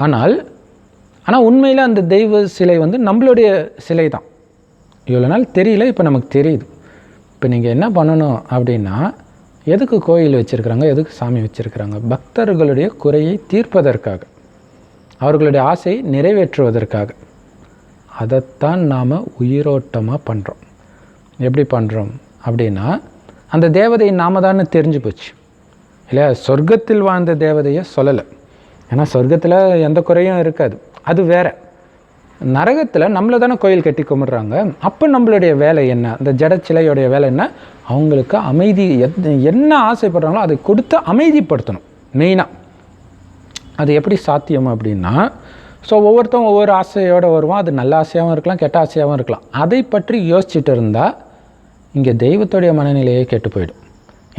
ஆனால் உண்மையில் அந்த தெய்வ சிலை வந்து நம்மளுடைய சிலை தான். இவ்வளோ நாள் தெரியல, இப்போ நமக்கு தெரியுது. இப்போ நீங்கள் என்ன பண்ணணும் அப்படின்னா, எதுக்கு கோயில் வச்சுருக்குறாங்க, எதுக்கு சாமி வச்சுருக்குறாங்க? பக்தர்களுடைய குறையை தீர்ப்பதற்காக, அவர்களுடைய ஆசையை நிறைவேற்றுவதற்காக. அதைத்தான் நாம் உயிரோட்டமாக பண்ணுறோம். எப்படி பண்ணுறோம் அப்படின்னா, அந்த தேவதையை நாம தானே தெரிஞ்சு போச்சு, இல்லையா? சொர்க்கத்தில் வாழ்ந்த தேவதையை சொல்லலை. ஏன்னா சொர்க்கத்தில் எந்த குறையும் இருக்காது, அது வேறு. நரகத்தில் நம்மளை தானே கோயில் கட்டி கும்பிட்றாங்க. அப்போ நம்மளுடைய வேலை என்ன? அந்த ஜடச்சிலையோடைய வேலை என்ன? அவங்களுக்கு அமைதி, என்ன ஆசைப்படுறாங்களோ அதை கொடுத்து அமைதிப்படுத்தணும் மெயினாக. அது எப்படி சாத்தியம் அப்படின்னா, ஸோ ஒவ்வொருத்தரும் ஒவ்வொரு ஆசையோடு வருவான். அது நல்ல ஆசையாகவும் இருக்கலாம், கெட்ட ஆசையாகவும் இருக்கலாம். அதை பற்றி யோசிச்சுட்டு இருந்தால் இங்கே தெய்வத்துடைய மனநிலையே கெட்டு போயிடும்,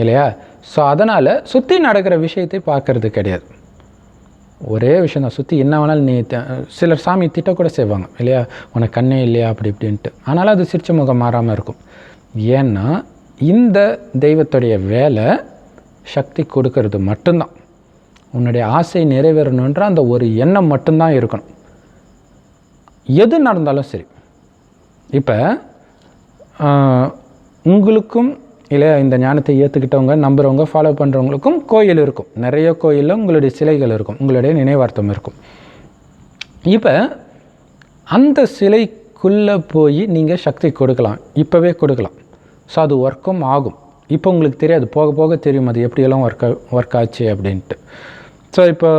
இல்லையா? ஸோ அதனால் சுற்றி நடக்கிற விஷயத்தை பார்க்கறது கிடையாது. ஒரே விஷயம் தான், சுற்றி என்ன வேணாலும் நீ சிலர் சாமி திட்டக்கூட செய்வாங்க, இல்லையா? உனக்கு கண்ணே இல்லையா அப்படி இப்படின்ட்டு. ஆனாலும் அது சிரிச்ச முகம் மாறாமல் இருக்கும். ஏன்னா இந்த தெய்வத்துடைய வேலை சக்தி கொடுக்கறது மட்டும்தான். உன்னுடைய ஆசை நிறைவேறணுன்ற அந்த ஒரு எண்ணம் மட்டும்தான் இருக்கணும், எது நடந்தாலும் சரி. இப்போ உங்களுக்கும், இல்லையா, இந்த ஞானத்தை ஏற்றுக்கிட்டவங்க, நம்புகிறவங்க, ஃபாலோ பண்ணுறவங்களுக்கும் கோயில் இருக்கும். நிறைய கோயிலில் உங்களுடைய சிலைகள் இருக்கும், உங்களுடைய நினைவார்த்தம் இருக்கும். இப்போ அந்த சிலைக்குள்ளே போய் நீங்கள் சக்தி கொடுக்கலாம், இப்போவே கொடுக்கலாம். ஸோ அது ஒர்க்கும் ஆகும். இப்போ உங்களுக்கு தெரியாது, போக போக தெரியும் அது எப்படியெல்லாம் ஒர்க் ஆச்சு அப்படின்ட்டு. ஸோ இப்போ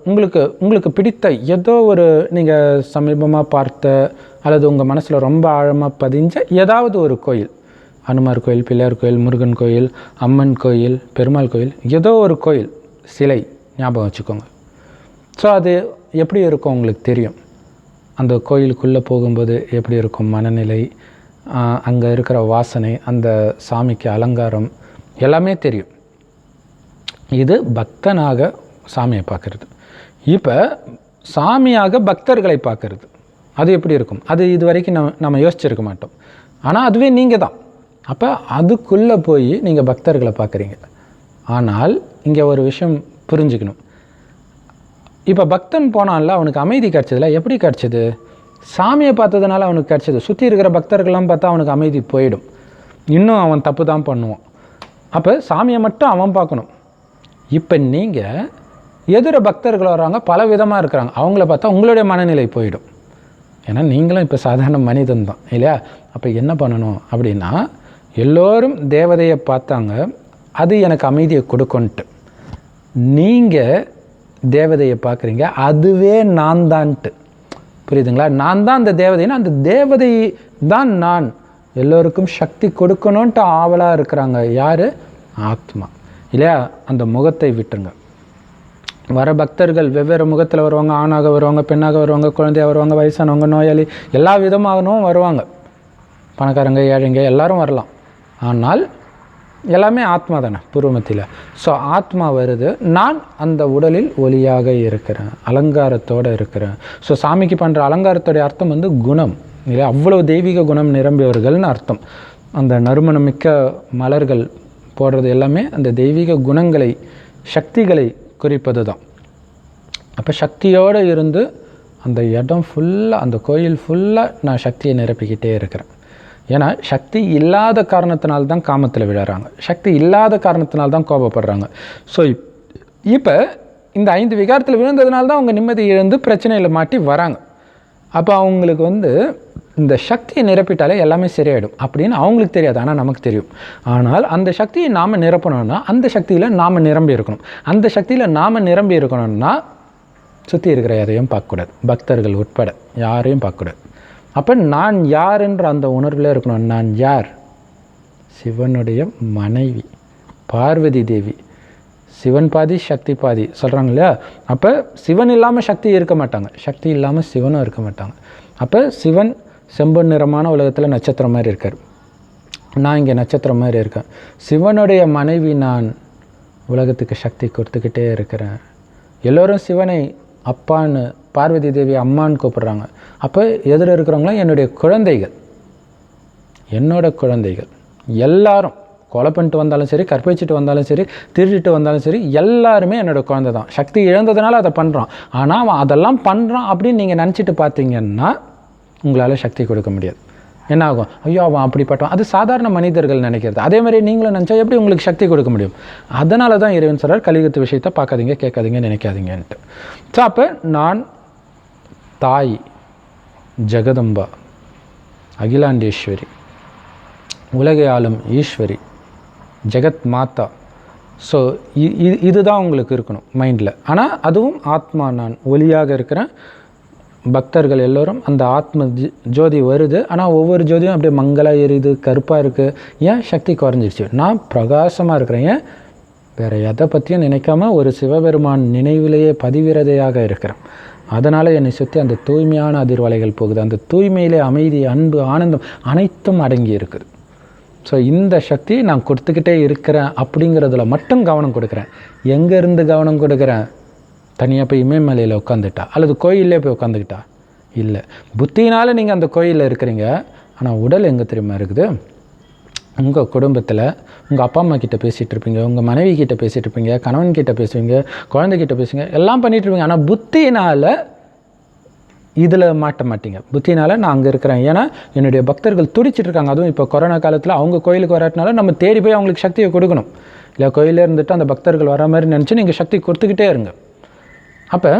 உங்களுக்கு பிடித்த ஏதோ ஒரு நீங்கள் சமீபமாக பார்த்த அல்லது உங்கள் மனசில் ரொம்ப ஆழமாக பதிஞ்ச ஏதாவது ஒரு கோயில், அனுமார் கோயில், பிள்ளையார் கோயில், முருகன் கோயில், அம்மன் கோயில், பெருமாள் கோயில், ஏதோ ஒரு கோயில் சிலை ஞாபகம் வச்சுக்கோங்க. ஸோ அது எப்படி இருக்கும் உங்களுக்கு தெரியும். அந்த கோயிலுக்குள்ளே போகும்போது எப்படி இருக்கும் மனநிலை, அங்கே இருக்கிற வாசனை, அந்த சாமிக்கு அலங்காரம் எல்லாமே தெரியும். இது பக்தனாக சாமியை பார்க்குறது. இப்போ சாமியாக பக்தர்களை பார்க்குறது அது எப்படி இருக்கும்? அது இது வரைக்கும் நம்ம யோசிச்சிருக்க மாட்டோம். ஆனால் அதுவே நீங்கள் தான். அப்போ அதுக்குள்ளே போய் நீங்கள் பக்தர்களை பார்க்குறீங்க. ஆனால் இங்கே ஒரு விஷயம் புரிஞ்சுக்கணும். இப்போ பக்தன் போனான்ல, அவனுக்கு அமைதி கிடச்சதில்ல. எப்படி கிடச்சிது? சாமியை பார்த்ததுனால அவனுக்கு கிடச்சிது. சுற்றி இருக்கிற பக்தர்கள்லாம் பார்த்தா அவனுக்கு அமைதி போயிடும், இன்னும் அவன் தப்பு தான் பண்ணுவான். அப்போ சாமியை மட்டும் அவன் பார்க்கணும். இப்போ நீங்கள் எதிர பக்தர்கள் வர்றாங்க, பல விதமாக இருக்கிறாங்க, அவங்கள பார்த்தா உங்களுடைய மனநிலை போயிடும். ஏன்னா நீங்களும் இப்போ சாதாரண மனிதன் தான், இல்லையா? அப்போ என்ன பண்ணணும் அப்படின்னா, எல்லோரும் தேவதையை பார்த்தாங்க, அது எனக்கு அமைதியை கொடுக்குன்ட்டு. நீங்கள் தேவதையை பார்க்குறீங்க, அதுவே நான் தான்ட்டு. புரியுதுங்களா? நான் தான் அந்த தேவதைன்னா அந்த தேவதை தான் நான். எல்லோருக்கும் சக்தி கொடுக்கணுன்ட்டு ஆவலாக இருக்கிறாங்க. யார்? ஆத்மா, இல்லையா? அந்த முகத்தை விட்டுருங்க. வர பக்தர்கள் வெவ்வேறு முகத்தில் வருவாங்க. ஆணாக வருவாங்க, பெண்ணாக வருவாங்க, குழந்தையாக வருவாங்க, வயசானவங்க, நோயாளி, எல்லா விதமாகவும் வருவாங்க. பணக்காரங்க, ஏழைங்க எல்லோரும் வரலாம். ஆனால் எல்லாமே ஆத்மா தானே பூர்வமத்தியில். ஸோ ஆத்மா வருது, நான் அந்த உடலில் ஒளியாக இருக்கிறேன், அலங்காரத்தோடு இருக்கிறேன். ஸோ சாமிக்கு பண்ணுற அலங்காரத்தோடைய அர்த்தம் வந்து குணம், இல்லையா? அவ்வளோ தெய்வீக குணம் நிரம்பியவர்கள்னு அர்த்தம். அந்த நறுமணமிக்க மலர்கள் போடுறது எல்லாமே அந்த தெய்வீக குணங்களை, சக்திகளை குறிப்பது தான். அப்போ சக்தியோடு இருந்து அந்த இடம் ஃபுல்லாக, அந்த கோயில் ஃபுல்லாக நான் சக்தியை நிரப்பிக்கிட்டே இருக்கிறேன். ஏன்னா சக்தி இல்லாத காரணத்தினால்தான் காமத்தில் விழறாங்க, சக்தி இல்லாத காரணத்தினால்தான் கோபப்படுறாங்க. ஸோ இப்போ இந்த 5 விகாரத்தில் விழுந்ததுனால தான் அவங்க நிம்மதி இழந்து பிரச்சனையில் மாட்டி வராங்க. அப்போ அவங்களுக்கு இந்த சக்தியை நிரப்பிட்டாலே எல்லாமே சரியாயிடும் அப்படின்னு அவங்களுக்கு தெரியாது, ஆனால் நமக்கு தெரியும். ஆனால் அந்த சக்தியை நாம் நிரப்பணும்னா அந்த சக்தியில் நாம் நிரம்பி இருக்கணும். அந்த சக்தியில் நாம் நிரம்பி இருக்கணும்னா சுற்றி இருக்கிற எதையும் பார்க்கக்கூடாது, பக்தர்கள் உட்பட யாரையும் பார்க்கக்கூடாது. அப்போ நான் யாருன்ற அந்த உணர்வில் இருக்கணும். நான் யார்? சிவனுடைய மனைவி பார்வதி தேவி. சிவன் பாதி சக்தி பாதி சொல்கிறாங்க இல்லையா? அப்போ சிவன் இல்லாமல் சக்தி இருக்க மாட்டாங்க, சக்தி இல்லாமல் சிவனும் இருக்க மாட்டாங்க. அப்போ சிவன் செம்பொன் நிறமான உலகத்தில் நட்சத்திரம் மாதிரி இருக்கார், நான் இங்கே நட்சத்திரம் மாதிரி இருக்கேன். சிவனுடைய மனைவி நான் உலகத்துக்கு சக்தி கொடுத்துக்கிட்டே இருக்கிறேன். எல்லோரும் சிவனை அப்பான்னு, பார்வதி தேவி அம்மான்னு கூப்பிட்றாங்க. அப்போ எதிர இருக்கிறவங்களாம் என்னுடைய குழந்தைகள், என்னோட குழந்தைகள். எல்லாரும் கொலை பண்ணிட்டு வந்தாலும் சரி, கற்பிச்சுட்டு வந்தாலும் சரி, திருடிட்டு வந்தாலும் சரி, எல்லாருமே என்னோடய குழந்தை தான். சக்தி இழந்ததுனால அதை பண்ணுறான். ஆனால் அவன் அதெல்லாம் பண்ணுறான் அப்படின்னு நீங்கள் நினச்சிட்டு பார்த்தீங்கன்னா உங்களால் சக்தி கொடுக்க முடியாது. என்ன ஆகும்? ஐயோ அவன் அப்படிப்பட்டான், அது சாதாரண மனிதர்கள் நினைக்கிறது. அதே மாதிரி நீங்களும் நினச்சா எப்படி உங்களுக்கு சக்தி கொடுக்க முடியும்? அதனால தான் இறைவன் சொல்கிறார், கலியுகத்து விஷயத்தை பார்க்காதீங்க, கேட்காதீங்க, நினைக்காதீங்கன்ட்டு. ஸோ அப்போ நான் தாய் ஜெகதம்பா, அகிலாண்டேஸ்வரி, உலகை ஆளும் ஈஸ்வரி, ஜெகத் மாதா. ஸோ இதுதான் உங்களுக்கு இருக்கணும் மைண்டில். ஆனால் அதுவும் ஆத்மா, நான் ஒளியாக இருக்கிறேன். பக்தர்கள் எல்லோரும் அந்த ஆத்ம ஜோதி வருது, ஆனால் ஒவ்வொரு ஜோதியும் அப்படியே மங்களாக எரியுது, கருப்பாக இருக்குது. ஏன்? சக்தி குறைஞ்சிருச்சு. நான் பிரகாசமாக இருக்கிறேன். ஏன்? வேறு எதை பற்றியும் நினைக்காம ஒரு சிவபெருமான் நினைவிலேயே பதிவிரதையாக இருக்கிறேன். அதனால் என்னை சுற்றி அந்த தூய்மையான அதிர்வலைகள் போகுது. அந்த தூய்மையிலே அமைதி, அன்பு, ஆனந்தம் அனைத்தும் அடங்கி இருக்குது. ஸோ இந்த சக்தி நான் கொடுத்துக்கிட்டே இருக்கிறேன் அப்படிங்கிறதுல மட்டும் கவனம் கொடுக்குறேன். எங்கேருந்து கவனம் கொடுக்குறேன்? தனியாக போய் இமயமலையில் உட்காந்துட்டா அல்லது கோயிலே போய் உட்காந்துக்கிட்டா இல்லை. புத்தினால் நீங்கள் அந்த கோயிலில் இருக்கிறீங்க, ஆனால் உடல் எங்கே தெரியுமா இருக்குது? உங்கள் குடும்பத்தில் உங்கள் அப்பா அம்மா கிட்டே பேசிகிட்டு இருப்பீங்க, உங்கள் மனைவி கிட்டே பேசிகிட்டு இருப்பீங்க, கணவன் கிட்டே பேசுவீங்க, குழந்தைகிட்ட பேசுவீங்க, எல்லாம் பண்ணிகிட்டு இருப்பீங்க. ஆனால் புத்தினால் இதில் மாட்ட மாட்டீங்க. புத்தினால் நான் அங்கே இருக்கிறேன். ஏன்னா என்னுடைய பக்தர்கள் துடிச்சிட்டு இருக்காங்க. அதுவும் இப்போ கொரோனா காலத்தில் அவங்க கோயிலுக்கு வராட்டினால நம்ம தேடி போய் அவங்களுக்கு சக்தியை கொடுக்கணும் இல்லை. கோயிலே இருந்துட்டு அந்த பக்தர்கள் வர மாதிரி நினச்சி நீங்கள் சக்தி கொடுத்துக்கிட்டே இருங்க. அப்போ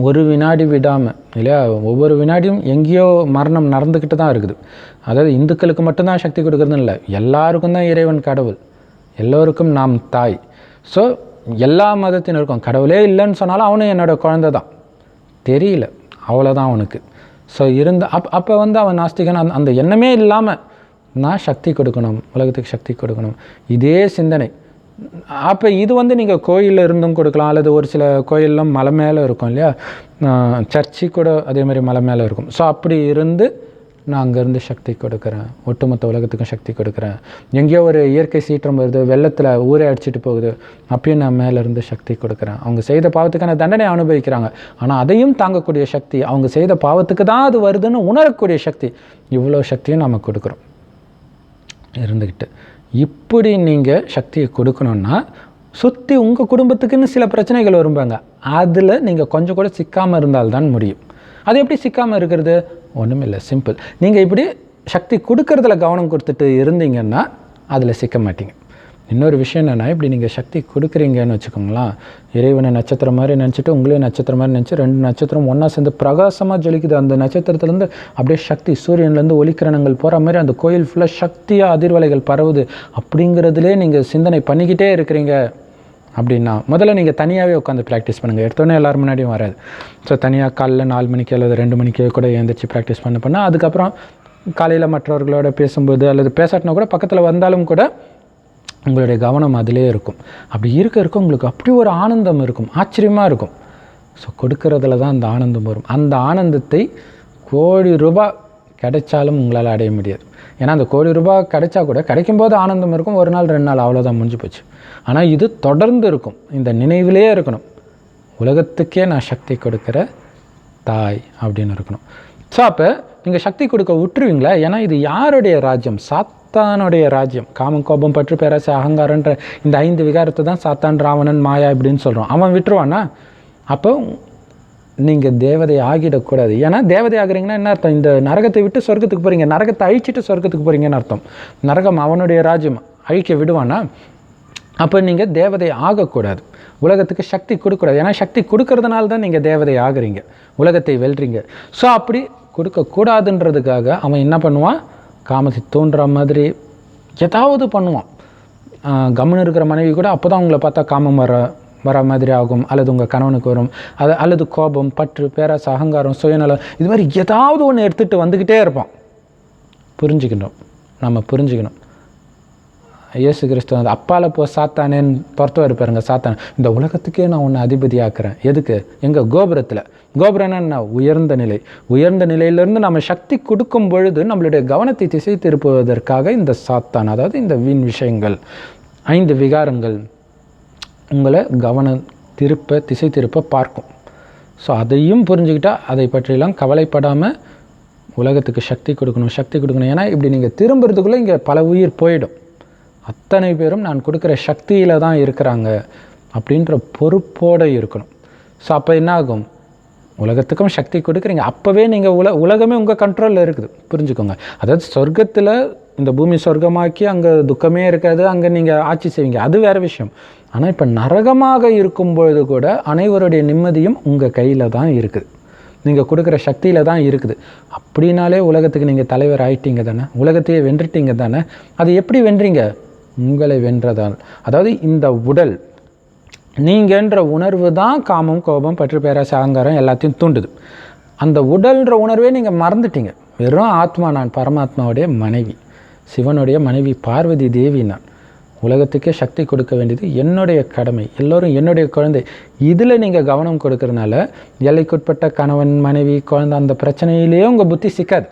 ஒரு வினாடி விடாமல் இல்லையா, ஒவ்வொரு வினாடியும் எங்கேயோ மரணம் நடந்துக்கிட்டு தான் இருக்குது. அதாவது இந்துக்களுக்கு மட்டும்தான் சக்தி கொடுக்குறதுன்னு இல்லை, எல்லாருக்கும் தான் இறைவன் கடவுள், எல்லோருக்கும் நாம் தாய். ஸோ எல்லா மதத்தினருக்கும் கடவுளே இல்லைன்னு சொன்னாலும் அவனும் என்னோடய குழந்தை தான், தெரியல அவ்வளோதான் அவனுக்கு. ஸோ அப்போ அவன் நாஸ்திகன். அந்த எண்ணமே இல்லாமல் நான் சக்தி கொடுக்கணும், உலகத்துக்கு சக்தி கொடுக்கணும், இதே சிந்தனை. அப்போ இது நீங்கள் கோயிலில் இருந்தும் கொடுக்கலாம், அல்லது ஒரு சில கோயிலெலாம் மலை மேலே இருக்கும் இல்லையா, சர்ச்சு கூட அதே மாதிரி மலை மேலே இருக்கும். ஸோ அப்படி இருந்து நான் அங்கேருந்து சக்தி கொடுக்குறேன், ஒட்டுமொத்த உலகத்துக்கும் சக்தி கொடுக்குறேன். எங்கேயோ ஒரு இயற்கை சீற்றம் வருது, வெள்ளத்தில் ஊரே அடிச்சுட்டு போகுது, அப்பயும் நான் மேலேருந்து சக்தி கொடுக்குறேன். அவங்க செய்த பாவத்துக்கான தண்டனை அனுபவிக்கிறாங்க, ஆனால் அதையும் தாங்கக்கூடிய சக்தி, அவங்க செய்த பாவத்துக்கு தான் அது வருதுன்னு உணரக்கூடிய சக்தி, இவ்வளோ சக்தியும் நம்ம கொடுக்குறோம் இருந்துக்கிட்டு. இப்படி நீங்கள் சக்தியை கொடுக்கணுன்னா சுற்றி உங்கள் குடும்பத்துக்குன்னு சில பிரச்சனைகள் வரும்பாங்க, அதில் நீங்கள் கொஞ்சம் கூட சிக்காமல் இருந்தால்தான் முடியும். அது எப்படி சிக்காமல் இருக்கிறது? ஒன்றும் இல்லை, சிம்பிள். நீங்கள் இப்படி சக்தி கொடுக்கறதுல கவனம் கொடுத்துட்டு இருந்தீங்கன்னா அதில் சிக்க மாட்டீங்க. இன்னொரு விஷயம் என்னென்னா, இப்படி நீங்கள் சக்தி கொடுக்குறீங்கன்னு வச்சுக்கோங்களேன், இறைவனை நட்சத்திரம் மாதிரி நினச்சிட்டு உங்களே நட்சத்திரம் மாதிரி நினச்சி 2 நட்சத்திரம் ஒன்றா சேர்ந்து பிரகாசமாக ஜொலிக்குது. அந்த நட்சத்திரத்துலேருந்து அப்படியே சக்தி, சூரியன்லேருந்து ஒளிக்கிரணங்கள் போகிற மாதிரி அந்த கோயில் ஃபுல்லாக சக்தியாக அதிர்வலைகள் பரவுது. அப்படிங்கிறதுலே நீங்கள் சிந்தனை பண்ணிக்கிட்டே இருக்கிறீங்க அப்படின்னா முதல்ல நீங்கள் தனியாகவே உட்காந்து ப்ராக்டிஸ் பண்ணுங்கள். எடுத்தோன்னே எல்லோரும் முன்னாடியும் வராது. ஸோ தனியாக காலைல 4 மணிக்கு அல்லது 2 மணிக்கு கூட எழுந்திரிச்சு ப்ராக்டிஸ் பண்ணால் அதுக்கப்புறம் காலையில் மற்றவர்களோட பேசும்போது அல்லது பேசாட்டினா கூட பக்கத்தில் வந்தாலும் கூட உங்களுடைய கவனம் அதிலே இருக்கும். அப்படி இருக்க உங்களுக்கு அப்படி ஒரு ஆனந்தம் இருக்கும், ஆச்சரியமாக இருக்கும். ஸோ கொடுக்கறதுல தான் அந்த ஆனந்தம் வரும். அந்த ஆனந்தத்தை கோடி ரூபாய் கிடைச்சாலும் உங்களால் அடைய முடியாது. ஏன்னா அந்த கோடி ரூபாய் கிடைச்சா கூட கிடைக்கும்போது ஆனந்தம் இருக்கும், 1 நாள் 2 நாள் அவ்வளோதான், முடிஞ்சு போச்சு. ஆனால் இது தொடர்ந்து இருக்கும், இந்த நினைவிலே இருக்கணும், உலகத்துக்கே நான் சக்தி கொடுக்குற தாய் அப்படின்னு இருக்கணும். ஸோ அப்போ நீங்கள் சக்தி கொடுக்க விட்டுருவீங்களா? ஏன்னா இது யாருடைய ராஜ்யம்? சாத்தானுடைய ராஜ்யம். காமம், கோபம், பற்று, பேராசை, அகங்காரன்ற இந்த 5 விகாரத்தை தான் சாத்தான், ராவணன், மாயா இப்படின்னு சொல்கிறோம். அவன் விட்டுருவானா? அப்போ நீங்கள் தேவதை ஆகிடக்கூடாது. ஏன்னா தேவதை ஆகுறீங்கன்னா என்ன அர்த்தம்? இந்த நரகத்தை விட்டு சொர்க்கத்துக்கு போகிறீங்க, நரகத்தை அழிச்சிட்டு சொர்க்கத்துக்கு போகிறீங்கன்னு அர்த்தம். நரகம் அவனுடைய ராஜ்யம், அழிக்க விடுவானா? அப்போ நீங்கள் தேவதை ஆகக்கூடாது, உலகத்துக்கு சக்தி கொடுக்கக்கூடாது. ஏன்னா சக்தி கொடுக்கறதுனால தான் நீங்கள் தேவதை ஆகுறீங்க, உலகத்தை வெல்றீங்க. ஸோ அப்படி கொடுக்கக்கூடாதுன்றதுக்காக அவன் என்ன பண்ணுவான், காமத்தை தூண்டுற மாதிரி ஏதாவது பண்ணுவான். கம்முன்னு இருக்கிற மனைவி கூட அப்போ தான் உங்களை பார்த்தா காமம் வர மாதிரி ஆகும், அல்லது உங்கள் கணவனுக்கு வரும், அல்லது கோபம், பற்று, பேராசை, அகங்காரம், சுயநலம், இது மாதிரி ஏதாவது ஒன்று எடுத்துகிட்டு வந்துக்கிட்டே இருப்பான். நம்ம புரிஞ்சுக்கணும். இயேசு கிறிஸ்து வந்து அப்பால போ சாத்தானேன்னு துரத்துவார் பாருங்க. சாத்தான், இந்த உலகத்துக்கே நான் உன்னை அதிபதி ஆக்குறேன். எதுக்கு? எங்கள் கோபுரத்தில். கோபுரம்னா உயர்ந்த நிலை. உயர்ந்த நிலையிலேருந்து நம்ம சக்தி கொடுக்கும் பொழுது நம்மளுடைய கவனத்தை திசை திருப்புவதற்காக இந்த சாத்தான், அதாவது இந்த வீண் விஷயங்கள், 5 விகாரங்கள் உங்களை கவனம் திசை திருப்ப பார்க்கும். ஸோ அதையும் புரிஞ்சுக்கிட்டால் அதை பற்றியெல்லாம் கவலைப்படாமல் உலகத்துக்கு சக்தி கொடுக்கணும். ஏன்னா இப்படி நீங்கள் திரும்புறதுக்குள்ளே இங்கே பல உயிர் போயிடும். அத்தனை பேரும் நான் கொடுக்குற சக்தியில் தான் இருக்கிறாங்க அப்படின்ற பொறுப்போடு இருக்கணும். ஸோ அப்போ என்ன ஆகும், உலகத்துக்கும் சக்தி கொடுக்குறீங்க, அப்போவே நீங்கள் உலகமே உங்கள் கண்ட்ரோலில் இருக்குது. புரிஞ்சுக்கோங்க. அதாவது சொர்க்கத்தில் இந்த பூமி சொர்க்கமாக்கி அங்கே துக்கமே இருக்காது, அங்கே நீங்கள் ஆட்சி செய்வீங்க, அது வேறு விஷயம். ஆனால் இப்போ நரகமாக இருக்கும்பொழுது கூட அனைவருடைய நிம்மதியும் உங்கள் கையில் தான் இருக்குது, நீங்கள் கொடுக்குற சக்தியில் தான் இருக்குது. அப்படின்னாலே உலகத்துக்கு நீங்கள் தலைவர் ஆயிட்டீங்க தானே, உலகத்தையே வென்றுட்டீங்க தானே. அது எப்படி வென்றீங்க? உங்களை வென்றதால். அதாவது இந்த உடல் நீங்கன்ற உணர்வு தான் காமம், கோபம், பற்று, பேராசை, அகங்காரம் எல்லாத்தையும் தூண்டுது. அந்த உடல்ன்ற உணர்வே நீங்கள் மறந்துட்டீங்க. வெறும் ஆத்மா, நான் பரமாத்மாவுடைய மனைவி, சிவனுடைய மனைவி, பார்வதி தேவி. நான் உலகத்துக்கே சக்தி கொடுக்க வேண்டியது என்னுடைய கடமை, எல்லோரும் என்னுடைய குழந்தை. இதில் நீங்கள் கவனம் கொடுக்கறதுனால எல்லைக்குட்பட்ட கணவன், மனைவி, குழந்தை அந்த பிரச்சனையிலேயே உங்கள் புத்தி சிக்காது.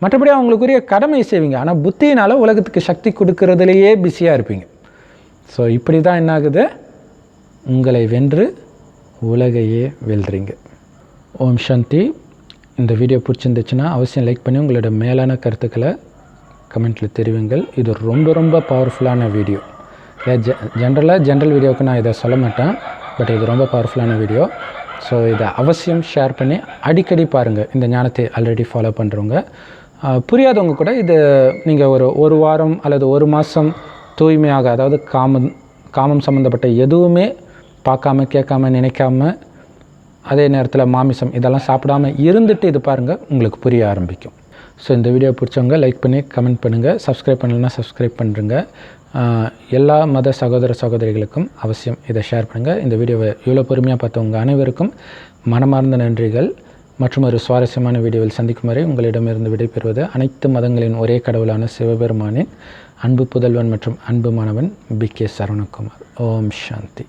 மற்றபடி அவங்களுக்குரிய கடமை செய்வீங்க. ஆனால் புத்தியினால் உலகத்துக்கு சக்தி கொடுக்கறதுலையே பிஸியாக இருப்பீங்க. ஸோ இப்படி தான் என்ன ஆகுது, உங்களை வென்று உலகையே வெல்றீங்க. ஓம் சாந்தி. இந்த வீடியோ பிடிச்சிருந்துச்சுன்னா அவசியம் லைக் பண்ணி உங்களோட மேலான கருத்துக்களை கமெண்ட்டில் தெரிவிங்கள். இது ரொம்ப ரொம்ப பவர்ஃபுல்லான வீடியோ. ஜென்ரல் வீடியோவுக்கு நான் இதை சொல்ல மாட்டேன், பட் இது ரொம்ப பவர்ஃபுல்லான வீடியோ. ஸோ இதை அவசியம் ஷேர் பண்ணி அடிக்கடி பாருங்கள். இந்த ஞானத்தை ஆல்ரெடி ஃபாலோ பண்ணுறவங்க, புரியாதவங்க கூட இது நீங்கள் ஒரு வாரம் அல்லது 1 மாதம் தூய்மையாக, அதாவது காமம் சம்மந்தப்பட்ட எதுவுமே பார்க்காம, கேட்காம, நினைக்காம, அதே நேரத்தில் மாமிசம் இதெல்லாம் சாப்பிடாமல் இருந்துட்டு இது பாருங்கள், உங்களுக்கு புரிய ஆரம்பிக்கும். ஸோ இந்த வீடியோ பிடிச்சவங்க லைக் பண்ணி கமெண்ட் பண்ணுங்கள். சப்ஸ்கிரைப் பண்ணலைன்னா சப்ஸ்கிரைப் பண்ணுறங்க. எல்லா மத சகோதர சகோதரிகளுக்கும் அவசியம் இதை ஷேர் பண்ணுங்கள். இந்த வீடியோவை இவ்வளோ பொறுமையாக பார்த்தவங்க அனைவருக்கும் மனமார்ந்த நன்றிகள். மற்றும் ஒரு சுவாரஸ்யமான வீடியோவில் சந்திக்கும் வரை உங்களிடமிருந்து விடைபெறுவது அனைத்து மதங்களின் ஒரே கடவுளான சிவபெருமானின் அன்பு புதல்வன் மற்றும் அன்பு மாணவன் BK சரவணகுமார். ஓம் சாந்தி.